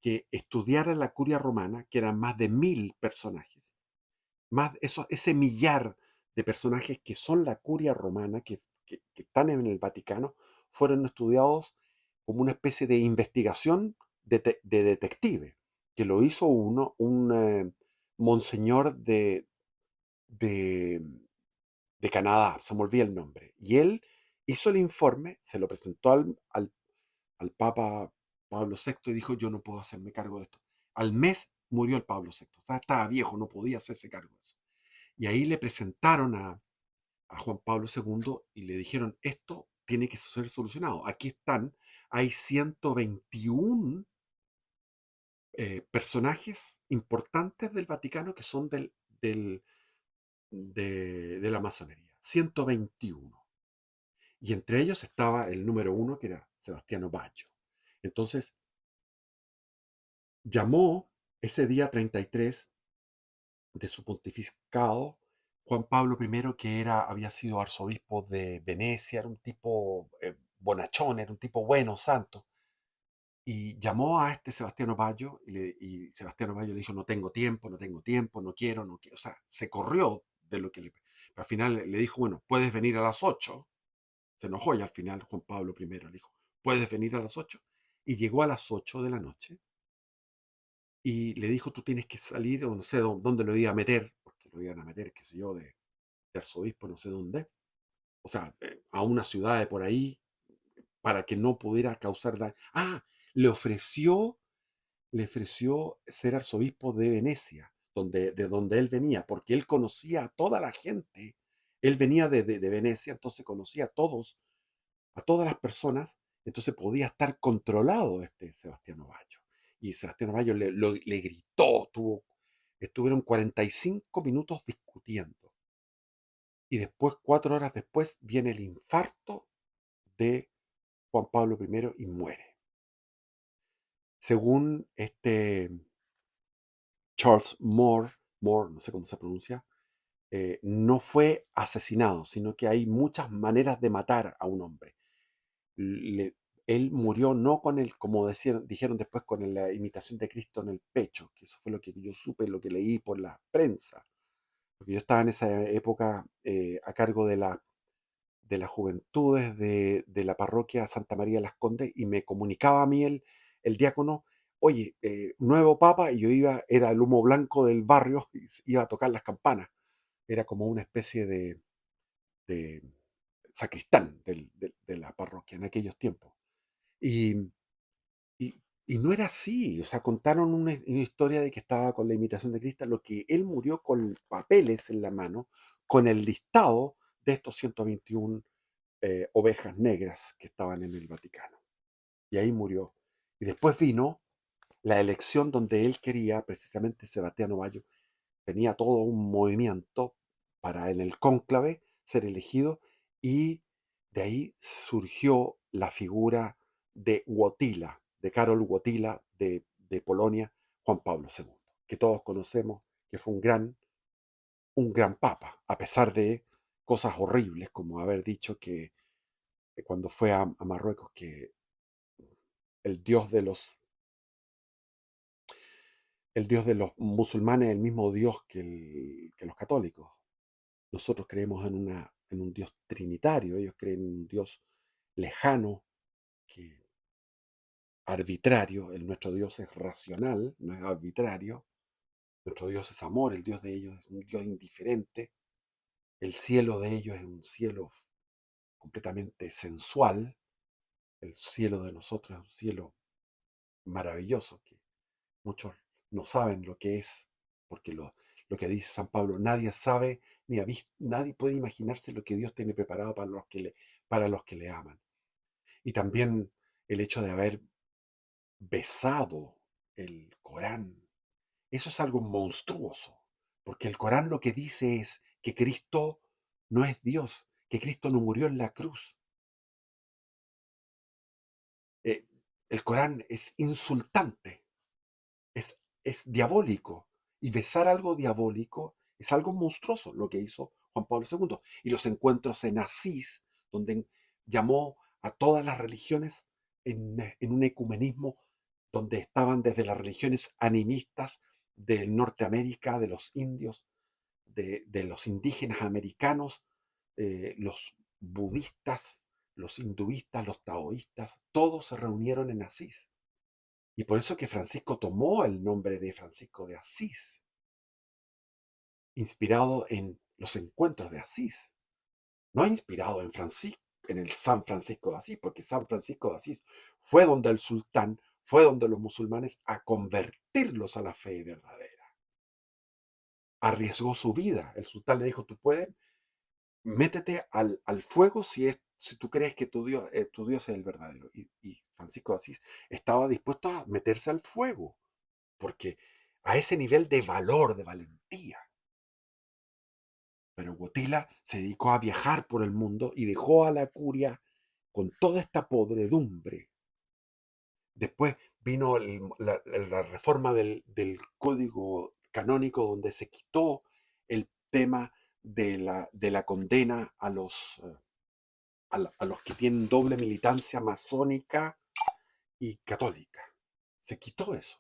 que estudiara la curia romana, que eran más de 1000 personajes, ese millar de personajes que son la curia romana, que están en el Vaticano, fueron estudiados como una especie de investigación de detective, que lo hizo un monseñor de, de Canadá, se me olvida el nombre. Y él hizo el informe, se lo presentó al Papa Pablo VI y dijo, yo no puedo hacerme cargo de esto. Al mes murió el Pablo VI, o sea, estaba viejo, no podía hacerse cargo de eso. Y ahí le presentaron a Juan Pablo II y le dijeron, esto tiene que ser solucionado. Aquí están, hay 121 personajes importantes del Vaticano que son de la masonería. 121. Y entre ellos estaba el número uno, que era Sebastiano Baggio. Entonces, llamó ese día 33 de su pontificado Juan Pablo I, que había sido arzobispo de Venecia, era un tipo bonachón, era un tipo bueno, santo, y llamó a este Sebastiano Baggio y Sebastiano Baggio le dijo, no tengo tiempo, no tengo tiempo, no quiero, no quiero, o sea, se corrió de lo que le... Pero al final le dijo, bueno, puedes venir a las 8. Se enojó y al final Juan Pablo I le dijo, puedes venir a las 8. Y llegó a las 8 de la noche y le dijo, tú tienes que salir, o no sé dónde lo iba a meter, porque lo iban a meter, qué sé yo, de arzobispo, no sé dónde, o sea, a una ciudad de por ahí, para que no pudiera causar daño. Ah, le ofreció, le ofreció ser arzobispo de Venecia, de donde él venía, porque él conocía a toda la gente. Él venía de Venecia, entonces conocía a todas las personas, entonces podía estar controlado este Sebastián Ovallo. Y Sebastián Ovallo le gritó, estuvieron 45 minutos discutiendo. Y después, 4 horas después, viene el infarto de Juan Pablo I y muere. Según Charles Moore, no sé cómo se pronuncia, no fue asesinado, sino que hay muchas maneras de matar a un hombre. Le- Él murió no con el, como dijeron después, con la imitación de Cristo en el pecho, que eso fue lo que yo supe, lo que leí por la prensa, porque yo estaba en esa época a cargo de las juventudes de la parroquia Santa María de las Condes y me comunicaba a mí el diácono, oye, nuevo papa, y yo era el humo blanco del barrio, y iba a tocar las campanas, era como una especie de sacristán de la parroquia en aquellos tiempos. Y, y no era así, o sea, contaron una historia de que estaba con la imitación de Cristo, lo que él murió con papeles en la mano, con el listado de estos 121 ovejas negras que estaban en el Vaticano. Y ahí murió. Y después vino la elección donde él quería, precisamente Sebastián Ovallo, tenía todo un movimiento para en el cónclave ser elegido y de ahí surgió la figura de Wojtyla, de Karol Wojtyla de Polonia, Juan Pablo II, que todos conocemos que fue un gran papa, a pesar de cosas horribles como haber dicho que cuando fue a Marruecos que el dios de los el dios de los musulmanes es el mismo dios que los católicos. Nosotros creemos en un Dios trinitario, ellos creen en un Dios lejano, que arbitrario, nuestro Dios es racional, no es arbitrario, nuestro Dios es amor, el Dios de ellos es un Dios indiferente, el cielo de ellos es un cielo completamente sensual, el cielo de nosotros es un cielo maravilloso, que muchos no saben lo que es, porque lo que dice San Pablo, nadie sabe ni ha visto, nadie puede imaginarse lo que Dios tiene preparado para los que le aman. Y también el hecho de haber besado el Corán, eso es algo monstruoso, porque el Corán lo que dice es que Cristo no es Dios, que Cristo no murió en la cruz. Eh, el Corán es insultante, es diabólico, y besar algo diabólico es algo monstruoso, lo que hizo Juan Pablo II. Y los encuentros en Asís, donde llamó a todas las religiones en un ecumenismo donde estaban desde las religiones animistas del Norteamérica, de los indios, de los indígenas americanos, los budistas, los hinduistas, los taoístas, todos se reunieron en Asís. Y por eso que Francisco tomó el nombre de Francisco de Asís, inspirado en los encuentros de Asís, no inspirado en el San Francisco de Asís, porque San Francisco de Asís fue donde el sultán, fue donde los musulmanes a convertirlos a la fe verdadera. arriesgó su vida. El sultán le dijo, tú puedes, métete al fuego si tú crees que tu Dios es el verdadero. Y Francisco de Asís estaba dispuesto a meterse al fuego, porque a ese nivel de valor, de valentía. Pero Wojtyla se dedicó a viajar por el mundo y dejó a la curia con toda esta podredumbre. Después vino la reforma del código canónico, donde se quitó el tema de la condena a los que tienen doble militancia masónica y católica. Se quitó eso.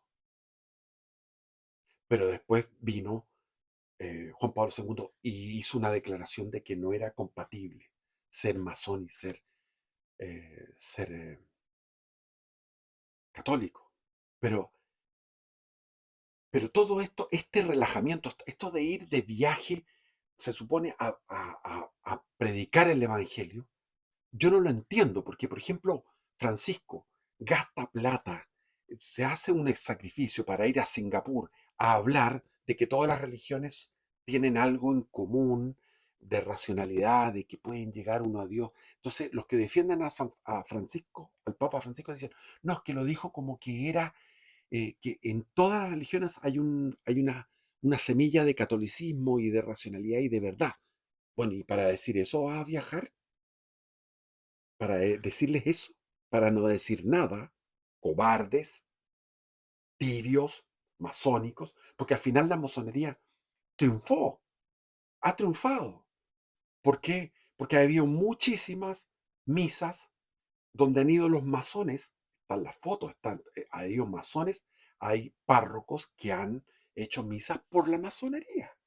Pero después vino Juan Pablo II y hizo una declaración de que no era compatible ser masón y ser católico. Pero, pero todo esto, este relajamiento, esto de ir de viaje, se supone a predicar el Evangelio. Yo no lo entiendo porque, por ejemplo, Francisco gasta plata, se hace un sacrificio para ir a Singapur a hablar de que todas las religiones tienen algo en común, de racionalidad, de que pueden llegar uno a Dios. Entonces, los que defienden a Francisco, al Papa Francisco, dicen, no, es que lo dijo como que era, que en todas las religiones hay una semilla de catolicismo y de racionalidad y de verdad. Bueno, y para decir eso vas a viajar, para decirles eso, para no decir nada, cobardes, tibios, masónicos, porque al final la masonería triunfó, ha triunfado. ¿Por qué? Porque ha habido muchísimas misas donde han ido los masones, están las fotos, ha ido masones, hay párrocos que han hecho misas por la masonería.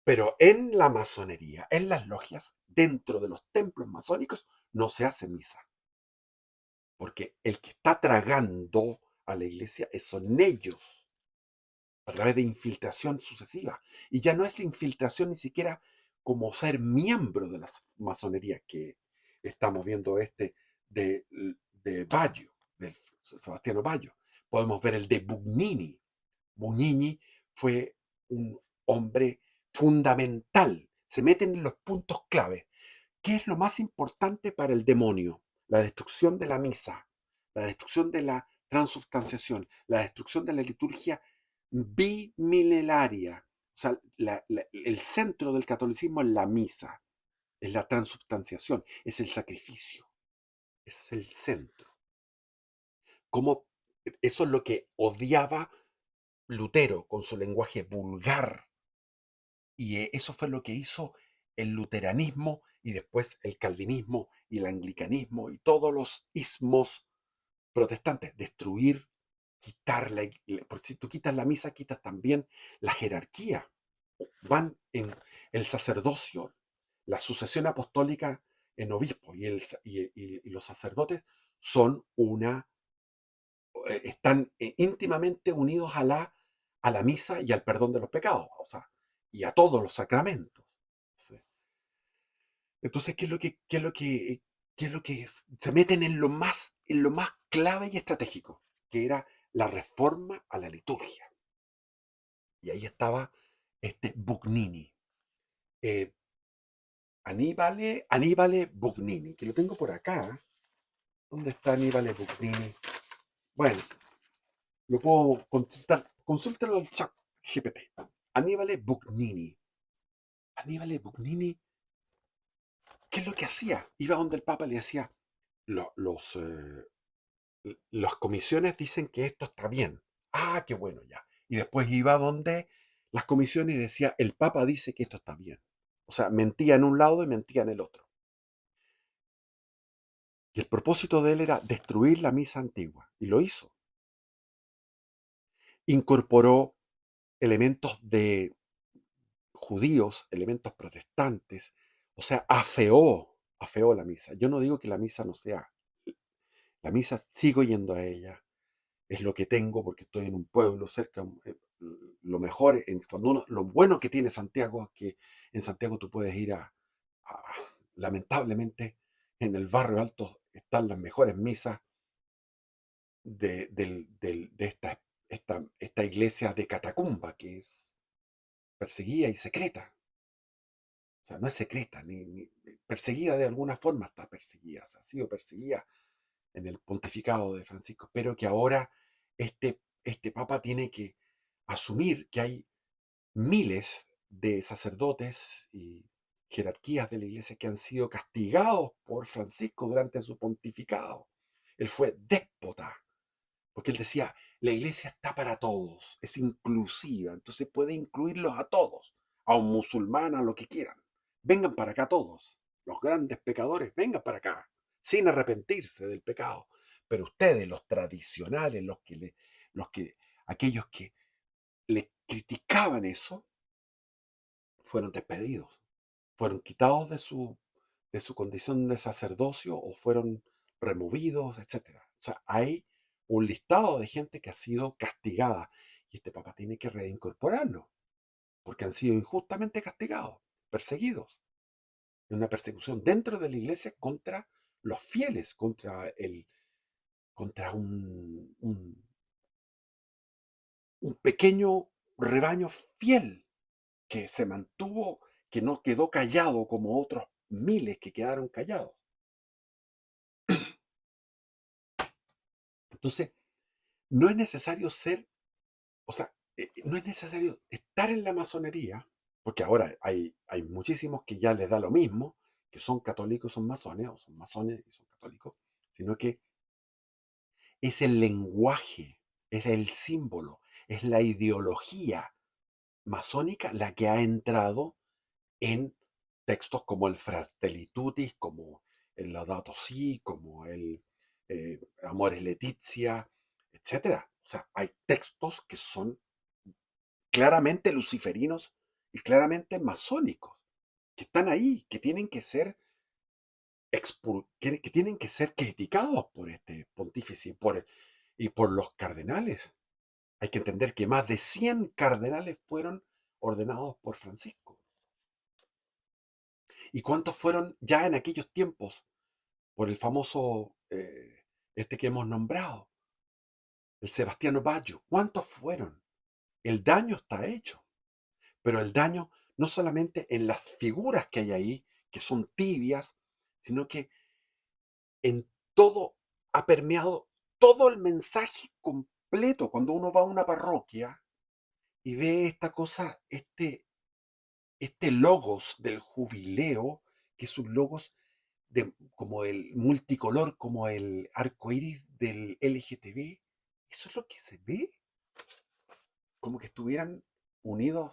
Pero en la masonería, en las logias, dentro de los templos masónicos, no se hace misa. Porque el que está tragando a la iglesia son ellos, a través de infiltración sucesiva. Y ya no es infiltración ni siquiera como ser miembro de la masonería que estamos viendo de, de Baggio, del Sebastiano Baggio. Podemos ver el de Bugnini. Bugnini fue un hombre fundamental. Se meten en los puntos clave. ¿Qué es lo más importante para el demonio? La destrucción de la misa, la destrucción de la transubstanciación, la destrucción de la liturgia bimilenaria. O sea, el centro del catolicismo es la misa, es la transubstanciación, es el sacrificio. Ese es el centro. Como eso es lo que odiaba Lutero con su lenguaje vulgar. Y eso fue lo que hizo el luteranismo y después el calvinismo y el anglicanismo y todos los ismos protestantes. Destruir, quitar porque si tú quitas la misa, quitas también la jerarquía. Van en el sacerdocio, la sucesión apostólica en obispos y los sacerdotes son están íntimamente unidos a la misa y al perdón de los pecados, o sea, y a todos los sacramentos. Sí. Entonces, ¿qué es lo que se meten en lo más clave y estratégico? Que era la reforma a la liturgia. Y ahí estaba Bugnini, eh, Aníbale Bugnini, que lo tengo por acá. ¿Dónde está Aníbale Bugnini? Bueno, lo puedo consultar. Consúltalo al chat GPT. Aníbale Bugnini. Aníbale Bugnini, ¿qué es lo que hacía? Iba donde el Papa le decía, las comisiones dicen que esto está bien. Ah, qué bueno ya. Y después iba donde las comisiones y decía, el Papa dice que esto está bien. O sea, mentía en un lado y mentía en el otro. Y el propósito de él era destruir la misa antigua. Y lo hizo. Incorporó elementos de judíos, elementos protestantes. O sea, afeó la misa. Yo no digo que la misa no sea. La misa sigo yendo a ella. Es lo que tengo porque estoy en un pueblo cerca. Lo mejor, lo bueno que tiene Santiago es que en Santiago tú puedes ir lamentablemente, en el barrio alto están las mejores misas de esta esta iglesia de catacumba que es perseguida y secreta. O sea, no es secreta, ni perseguida de alguna forma, está perseguida, o sea, ha sido perseguida en el pontificado de Francisco, pero que ahora este papa tiene que asumir que hay miles de sacerdotes y jerarquías de la iglesia que han sido castigados por Francisco durante su pontificado. Él fue déspota, porque él decía, la iglesia está para todos, es inclusiva, entonces puede incluirlos a todos, a un musulmán, a lo que quieran. Vengan para acá todos, los grandes pecadores, vengan para acá, sin arrepentirse del pecado. Pero ustedes, los tradicionales, los que, aquellos que le criticaban eso, fueron despedidos, fueron quitados de su condición de sacerdocio o fueron removidos, etcétera. O sea, hay un listado de gente que ha sido castigada y este papa tiene que reincorporarlo porque han sido injustamente castigados, perseguidos, en una persecución dentro de la iglesia contra los fieles, contra un pequeño rebaño fiel que se mantuvo, que no quedó callado como otros miles que quedaron callados. Entonces, no es necesario ser, o sea, no es necesario estar en la masonería, porque ahora hay muchísimos que ya les da lo mismo, que son católicos, son masones, o son masones y son católicos, sino que es el lenguaje, es el símbolo, es la ideología masónica la que ha entrado en textos como el Fratelli Tutti, como el Laudato Si, como el Amores Letizia, etcétera. O sea, hay textos que son claramente luciferinos y claramente masónicos, que están ahí, que tienen que ser que tienen que ser criticados por este pontífice y por los cardenales. Hay que entender que más de 100 cardenales fueron ordenados por Francisco. ¿Y cuántos fueron ya en aquellos tiempos por el famoso, este que hemos nombrado, el Sebastiano Baggio? ¿Cuántos fueron? El daño está hecho, pero el daño no solamente en las figuras que hay ahí, que son tibias, sino que en todo ha permeado todo el mensaje completo. Cuando uno va a una parroquia y ve esta cosa, este logos del jubileo, que es un logos como el multicolor, como el arco iris del LGTB, eso es lo que se ve, como que estuvieran unidos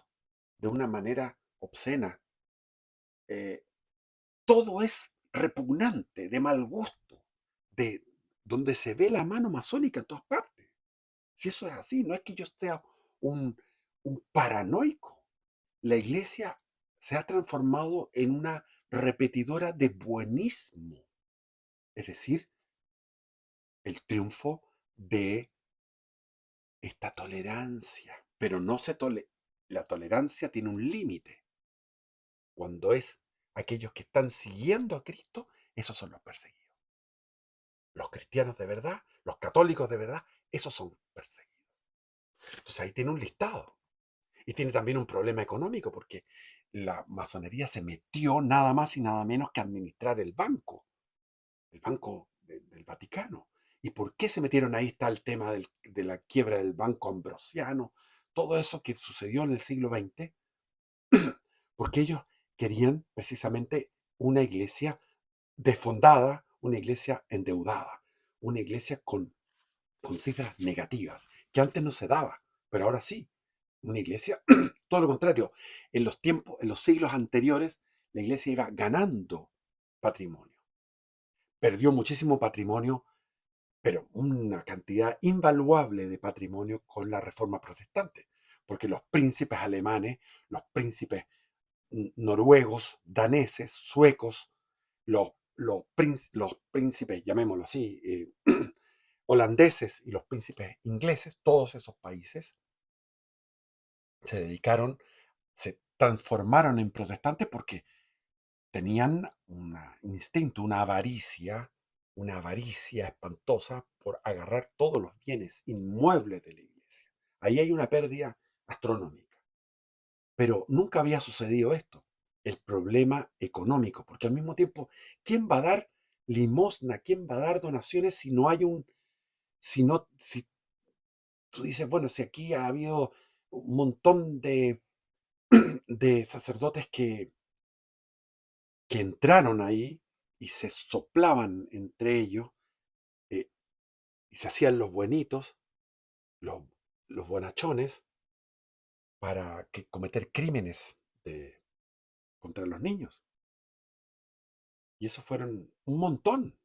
de una manera obscena. Eh, Todo es repugnante, de mal gusto, de donde se ve la mano masónica en todas partes. Si eso es así, no es que yo sea un, un paranoico. La iglesia se ha transformado en una repetidora de buenismo, es decir, el triunfo de esta tolerancia. Pero no se la tolerancia tiene un límite. Cuando es aquellos que están siguiendo a Cristo, esos son los perseguidos. Los cristianos de verdad, los católicos de verdad, esos son perseguidos. Entonces ahí tiene un listado. Y tiene también un problema económico porque la masonería se metió nada más y nada menos que a administrar el banco del Vaticano. ¿Y por qué se metieron ahí? Está el tema de la quiebra del Banco Ambrosiano, todo eso que sucedió en el siglo XX, porque ellos querían precisamente una iglesia desfondada, una iglesia endeudada, una iglesia con cifras negativas, que antes no se daba, pero ahora sí. Una iglesia, todo lo contrario, en los siglos anteriores, la iglesia iba ganando patrimonio. Perdió muchísimo patrimonio, pero una cantidad invaluable de patrimonio con la reforma protestante, porque los príncipes alemanes, los príncipes noruegos, daneses, suecos, los príncipes, llamémoslo así, holandeses y los príncipes ingleses, todos esos países se dedicaron, se transformaron en protestantes porque tenían un instinto, una avaricia espantosa por agarrar todos los bienes inmuebles de la iglesia. Ahí hay una pérdida astronómica. Pero nunca había sucedido esto. El problema económico, porque al mismo tiempo, ¿quién va a dar limosna? ¿Quién va a dar donaciones si no hay si tú dices, bueno, si aquí ha habido un montón de sacerdotes que entraron ahí y se soplaban entre ellos, eh, y se hacían los buenitos, los, los bonachones, para cometer crímenes contra los niños. Y eso fueron un montón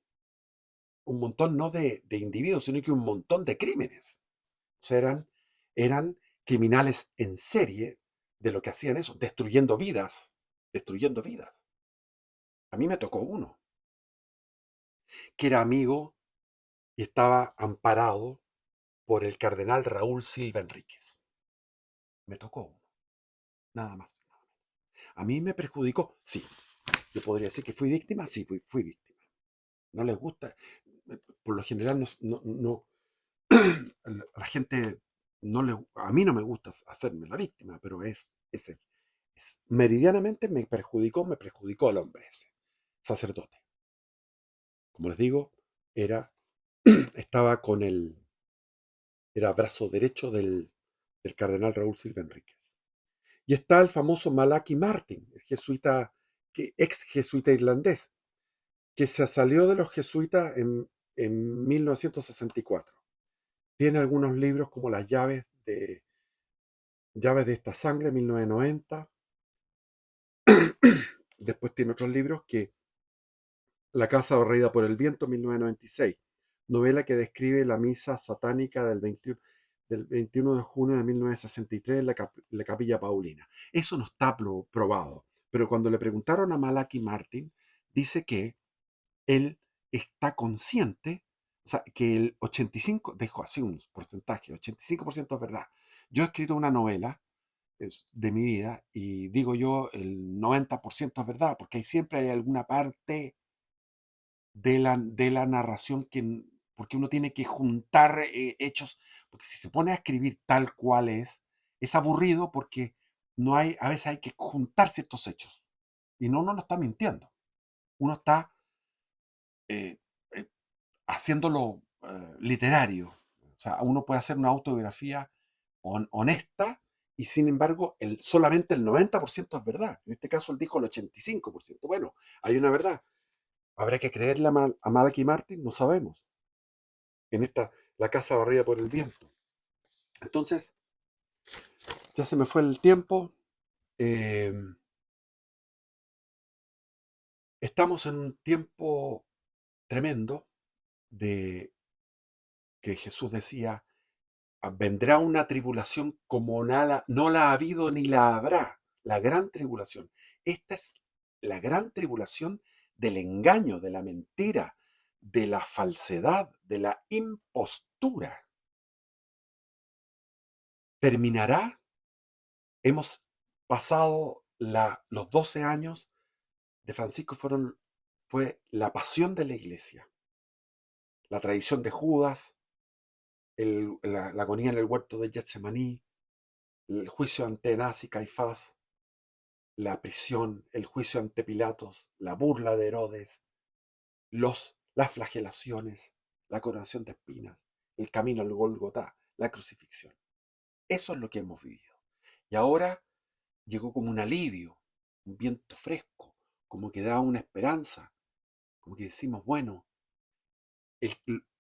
no de individuos, sino que un montón de crímenes. O sea, eran criminales en serie de lo que hacían eso, destruyendo vidas, destruyendo vidas. A mí me tocó uno, que era amigo y estaba amparado por el cardenal Raúl Silva Enríquez. Me tocó uno, nada más. A mí me perjudicó, sí. Yo podría decir que fui víctima, sí, fui víctima. No les gusta, por lo general la gente no le, a mí no me gusta hacerme la víctima, pero meridianamente me perjudicó al hombre ese, sacerdote. Como les digo, era, estaba era brazo derecho del cardenal Raúl Silva Enríquez. Y está el famoso Malachi Martin, el jesuita, ex jesuita irlandés, que se salió de los jesuitas en 1964. Tiene algunos libros como Las llaves de esta sangre, 1990. Después tiene otros libros que La casa barrida por el viento, 1996. Novela que describe la misa satánica del 21 de junio de 1963 en la Capilla Paulina. Eso no está probado. Pero cuando le preguntaron a Malachi Martin, dice que él está consciente, o sea, que el 85, dejo así un porcentaje, 85% es verdad. Yo he escrito una novela de mi vida y digo yo el 90% es verdad, porque siempre hay alguna parte de la narración porque uno tiene que juntar hechos, porque si se pone a escribir tal cual es aburrido porque a veces hay que juntar ciertos hechos. Y no, uno no está mintiendo, uno está eh, eh, haciéndolo literario. O sea, uno puede hacer una autobiografía honesta y sin embargo solamente el 90% es verdad. En este caso él dijo el 85%. Bueno, hay una verdad. ¿Habrá que creerle a Malachi Martin? No sabemos. En la casa barrida por el viento. Entonces, ya se me fue el tiempo. Eh, Estamos en un tiempo tremendo de que Jesús decía, vendrá una tribulación como nada, no la ha habido ni la habrá, la gran tribulación. Esta es la gran tribulación del engaño, de la mentira, de la falsedad, de la impostura. Terminará, hemos pasado los 12 años de Francisco fue la pasión de la iglesia, la traición de Judas, la agonía en el huerto de Getsemaní, el juicio ante Anás y Caifás, la prisión, el juicio ante Pilatos, la burla de Herodes, las flagelaciones, la coronación de espinas, el camino al Gólgota, la crucifixión. Eso es lo que hemos vivido. Y ahora llegó como un alivio, un viento fresco, como que da una esperanza, como que decimos, bueno,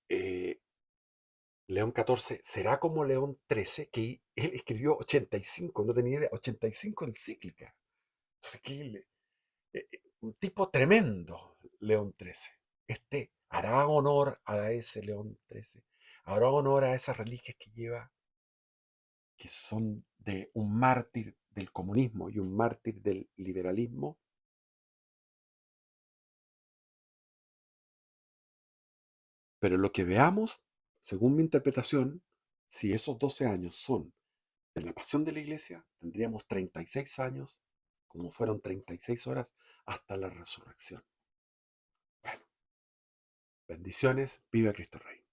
eh, León XIV será como León XIII, que él escribió 85, no tenía idea, 85 encíclicas. Entonces, un tipo tremendo, León XIII. Hará honor a ese León XIII, hará honor a esas reliquias que lleva, que son de un mártir del comunismo y un mártir del liberalismo. Pero lo que veamos, según mi interpretación, si esos 12 años son de la pasión de la iglesia, tendríamos 36 años, como fueron 36 horas, hasta la resurrección. Bueno, bendiciones, viva Cristo Rey.